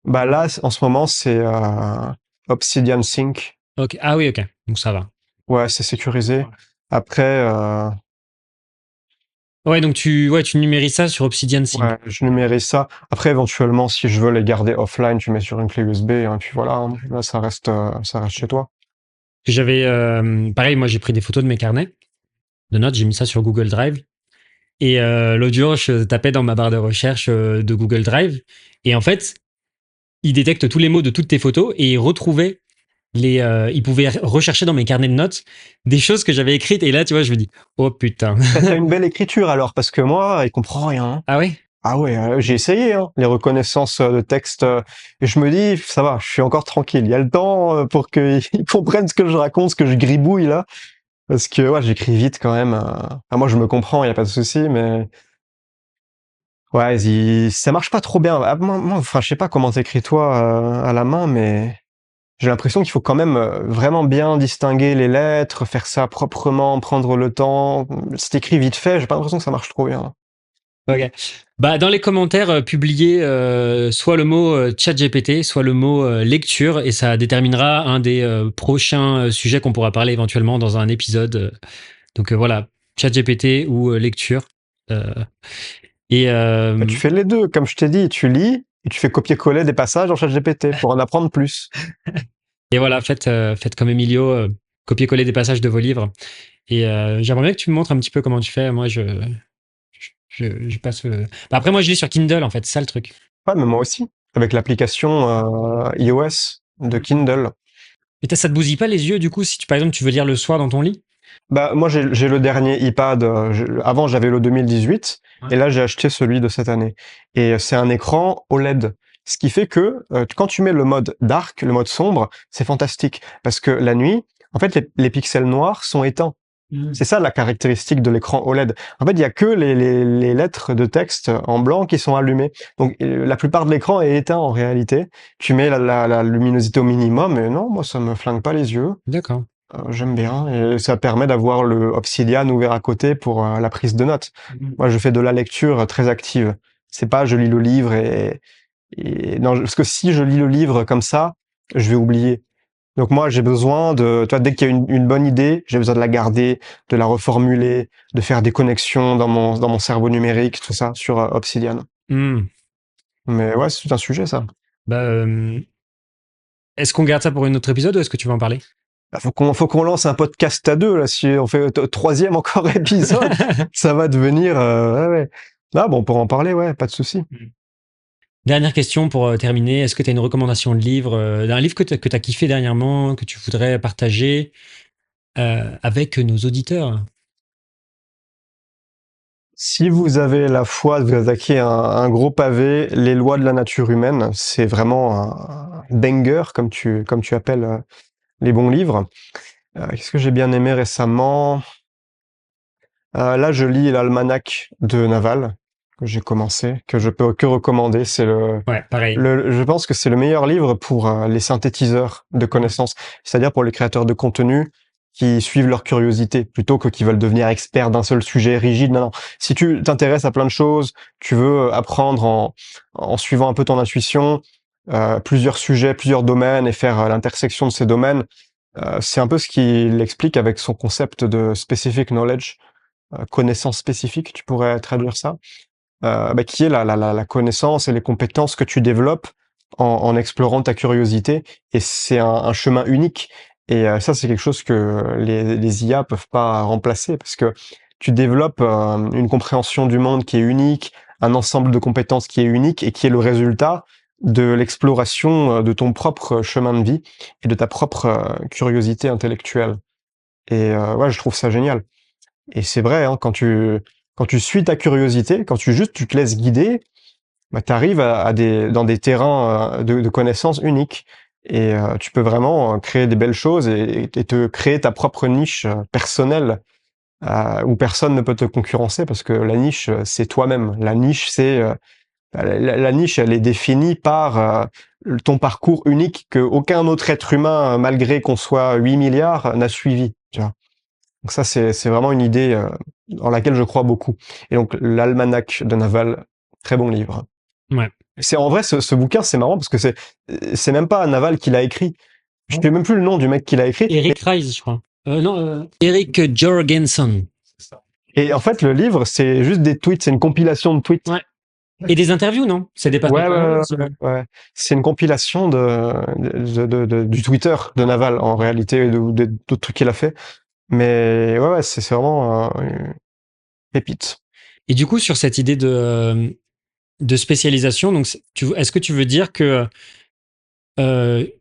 Là, en ce moment, c'est Obsidian Sync. Ok. Ah oui, ok. Donc ça va. Ouais, c'est sécurisé. Après. Ouais, donc tu numérises ça sur Obsidian Sync. Ouais, je numérise ça. Après, éventuellement, si je veux les garder offline, tu mets sur une clé USB, hein, et puis voilà, hein. Là, ça reste chez toi. J'avais, pareil, moi j'ai pris des photos de mes carnets de notes, j'ai mis ça sur Google Drive. Et l'autre jour, je tapais dans ma barre de recherche de Google Drive. Et en fait, il détecte tous les mots de toutes tes photos et il retrouvait il pouvait rechercher dans mes carnets de notes des choses que j'avais écrites. Et là, tu vois, je me dis, oh putain. T'as une belle écriture alors, parce que moi, il comprend rien. Hein. Ah ouais? Ah ouais, j'ai essayé hein, les reconnaissances de texte et je me dis ça va, je suis encore tranquille. Il y a le temps pour qu'ils comprennent ce que je raconte, ce que je gribouille là, parce que ouais, j'écris vite quand même. Moi, je me comprends, il y a pas de souci, mais ouais, ça marche pas trop bien. Enfin, je sais pas comment t'écris toi à la main, mais j'ai l'impression qu'il faut quand même vraiment bien distinguer les lettres, faire ça proprement, prendre le temps. C'est écrit vite fait, j'ai pas l'impression que ça marche trop bien. Ok. Bah, dans les commentaires, publiez soit le mot ChatGPT, soit le mot lecture, et ça déterminera un des prochains sujets qu'on pourra parler éventuellement dans un épisode. Donc voilà, ChatGPT ou lecture. Euh, et Bah, tu fais les deux, comme je t'ai dit, tu lis et tu fais copier-coller des passages dans ChatGPT pour en apprendre plus. et voilà, faites comme Emilio, copier-coller des passages de vos livres. Et j'aimerais bien que tu me montres un petit peu comment tu fais. Moi, je passe. Bah, après, moi, je lis sur Kindle, en fait, c'est ça le truc. Ouais, mais moi aussi, avec l'application iOS de Kindle. Et ça te bousille pas les yeux, du coup, si par exemple, tu veux lire le soir dans ton lit? Bah, moi, j'ai le dernier iPad. Avant, j'avais le 2018 Ouais. et là, j'ai acheté celui de cette année. Et c'est un écran OLED. Ce qui fait que quand tu mets le mode dark, le mode sombre, c'est fantastique. Parce que la nuit, en fait, les pixels noirs sont éteints. C'est ça la caractéristique de l'écran OLED. En fait, il y a que les lettres de texte en blanc qui sont allumées. Donc, la plupart de l'écran est éteint en réalité. Tu mets la luminosité au minimum, et non, moi, ça me flingue pas les yeux. D'accord. J'aime bien et ça permet d'avoir le Obsidian ouvert à côté pour la prise de notes. Moi, je fais de la lecture très active. C'est pas je lis le livre et non, parce que si je lis le livre comme ça, je vais oublier. Donc moi, j'ai besoin toi, dès qu'il y a une bonne idée, j'ai besoin de la garder, de la reformuler, de faire des connexions dans mon cerveau numérique, tout ça sur Obsidian. Hmm. Mais ouais, c'est tout un sujet ça. Bah, est-ce qu'on garde ça pour un autre épisode ou est-ce que tu veux en parler? Bah, faut qu'on lance un podcast à deux là. Si on fait troisième encore épisode, ça va devenir. Ouais, ouais. Ah bon, pour en parler, ouais, pas de souci. Dernière question pour terminer. Est-ce que tu as une recommandation de livre, d'un livre que tu as kiffé dernièrement, que tu voudrais partager avec nos auditeurs? Si vous avez la foi de vous attaquer un gros pavé, Les lois de la nature humaine, c'est vraiment un banger comme tu appelles les bons livres. Qu'est-ce que j'ai bien aimé récemment? Là, je lis l'almanach de Naval que j'ai commencé, que je peux que recommander. C'est Ouais, pareil. je pense que c'est le meilleur livre pour les synthétiseurs de connaissances, c'est-à-dire pour les créateurs de contenu qui suivent leur curiosité plutôt que qui veulent devenir experts d'un seul sujet rigide. Non, non. Si tu t'intéresses à plein de choses, tu veux apprendre en suivant un peu ton intuition, plusieurs sujets, plusieurs domaines et faire l'intersection de ces domaines, c'est un peu ce qu'il explique avec son concept de specific knowledge, connaissance spécifique, tu pourrais traduire ça, qui est la connaissance et les compétences que tu développes en explorant ta curiosité. Et c'est un chemin unique. Et ça, c'est quelque chose que les IA peuvent pas remplacer parce que tu développes une compréhension du monde qui est unique, un ensemble de compétences qui est unique et qui est le résultat de l'exploration de ton propre chemin de vie et de ta propre curiosité intellectuelle. Et ouais, je trouve ça génial. Et c'est vrai, hein, quand tu suis ta curiosité, quand tu te laisses guider, bah, tu arrives dans des terrains de connaissances uniques. Et tu peux vraiment créer des belles choses et te créer ta propre niche personnelle où personne ne peut te concurrencer parce que la niche, c'est toi-même. La niche, la niche, elle est définie par ton parcours unique que aucun autre être humain, malgré qu'on soit 8 milliards, n'a suivi. Tu vois. Donc ça, c'est vraiment une idée en laquelle je crois beaucoup. Et donc, l'Almanach de Naval, très bon livre. Ouais. C'est en vrai, ce bouquin, c'est marrant parce que c'est même pas Naval qui l'a écrit. Je sais même plus le nom du mec qui l'a écrit. Eric Rice, je crois. Non, Eric Jorgensen. Et en fait, le livre, c'est juste des tweets, c'est une compilation de tweets. Ouais. Et des interviews, non? C'est des Ouais. C'est une compilation du Twitter de Naval, en réalité, d'autres trucs qu'il a fait. Mais ouais, c'est vraiment une pépite. Et du coup, sur cette idée de spécialisation, donc est-ce que tu veux dire que, tu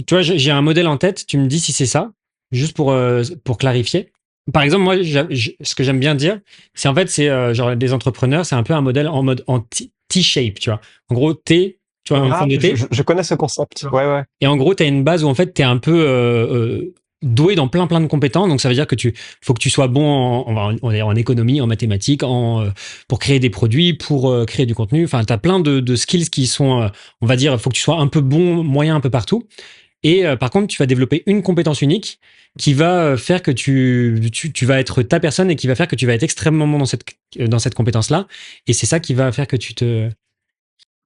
vois, j'ai un modèle en tête, tu me dis si c'est ça, juste pour clarifier. Par exemple, moi, ce que j'aime bien dire, c'est en fait, c'est genre des entrepreneurs, c'est un peu un modèle en mode en T-shape, tu vois. En gros, T, tu vois, en forme de T. Je connais ce concept. Ouais. Et en gros, tu as une base où en fait, tu es un peu doué dans plein de compétences. Donc, ça veut dire que faut que tu sois bon en économie, en mathématiques, pour créer des produits, pour créer du contenu. Enfin, tu as plein de skills qui sont, on va dire, faut que tu sois un peu bon, moyen un peu partout. Et par contre, tu vas développer une compétence unique qui va faire que tu vas être ta personne et qui va faire que tu vas être extrêmement bon dans cette compétence-là. Et c'est ça qui va faire que tu te...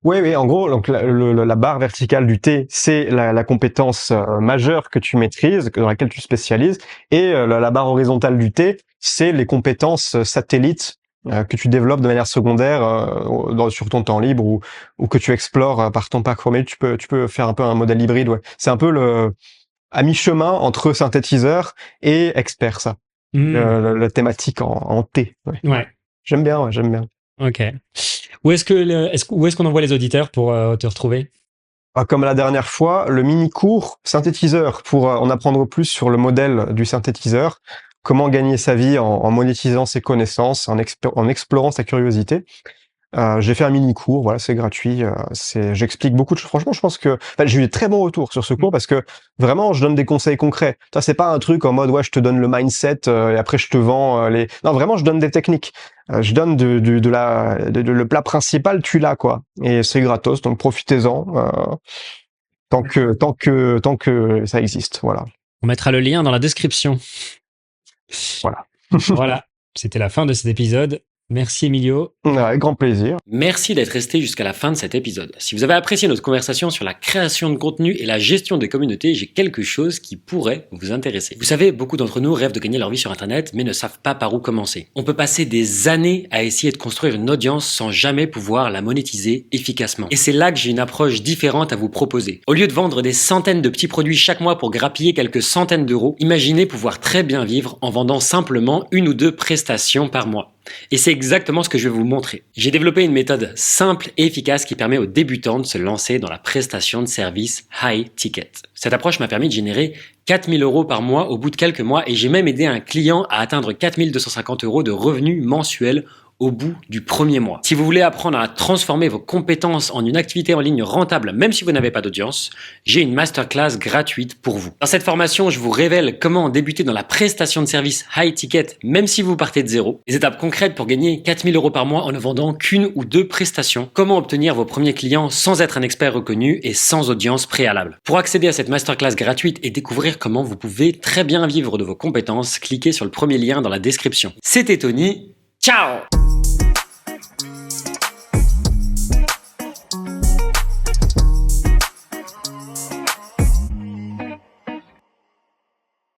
Oui, en gros, donc la barre verticale du T, c'est la compétence majeure que tu maîtrises, dans laquelle tu spécialises, et la barre horizontale du T, c'est les compétences satellites que tu développes de manière secondaire sur ton temps libre ou que tu explores par ton parcours. Mais tu peux faire un peu un modèle hybride, ouais. C'est un peu à mi-chemin entre synthétiseur et expert, ça. La thématique en T. Ouais. J'aime bien. Ok. Où est-ce qu'on envoie les auditeurs pour te retrouver? Comme la dernière fois, le mini-cours synthétiseur pour en apprendre plus sur le modèle du synthétiseur, comment gagner sa vie en monétisant ses connaissances, en explorant sa curiosité. J'ai fait un mini-cours, voilà, c'est gratuit. J'explique beaucoup de choses. Franchement, je pense que j'ai eu des très bons retours sur ce cours parce que vraiment, je donne des conseils concrets. Ça, c'est pas un truc en mode ouais, je te donne le mindset et après je te vends les. Non, vraiment, je donne des techniques. Je donne le plat principal, tu l'as quoi. Et c'est gratos, donc profitez-en tant que ça existe. Voilà. On mettra le lien dans la description. Voilà. Voilà. C'était la fin de cet épisode. Merci Emilio. Avec grand plaisir. Merci d'être resté jusqu'à la fin de cet épisode. Si vous avez apprécié notre conversation sur la création de contenu et la gestion des communautés, j'ai quelque chose qui pourrait vous intéresser. Vous savez, beaucoup d'entre nous rêvent de gagner leur vie sur Internet, mais ne savent pas par où commencer. On peut passer des années à essayer de construire une audience sans jamais pouvoir la monétiser efficacement. Et c'est là que j'ai une approche différente à vous proposer. Au lieu de vendre des centaines de petits produits chaque mois pour grappiller quelques centaines d'euros, imaginez pouvoir très bien vivre en vendant simplement 1 ou 2 prestations par mois. Et c'est exactement ce que je vais vous montrer. J'ai développé une méthode simple et efficace qui permet aux débutants de se lancer dans la prestation de services high ticket. Cette approche m'a permis de générer 4 000 € par mois au bout de quelques mois et j'ai même aidé un client à atteindre 4 250 € de revenus mensuels au bout du premier mois. Si vous voulez apprendre à transformer vos compétences en une activité en ligne rentable, même si vous n'avez pas d'audience, j'ai une masterclass gratuite pour vous. Dans cette formation, je vous révèle comment débuter dans la prestation de services high ticket, même si vous partez de zéro. Les étapes concrètes pour gagner 4 000 € par mois en ne vendant qu'une ou 2 prestations. Comment obtenir vos premiers clients sans être un expert reconnu et sans audience préalable. Pour accéder à cette masterclass gratuite et découvrir comment vous pouvez très bien vivre de vos compétences, cliquez sur le premier lien dans la description. C'était Tony. Ciao!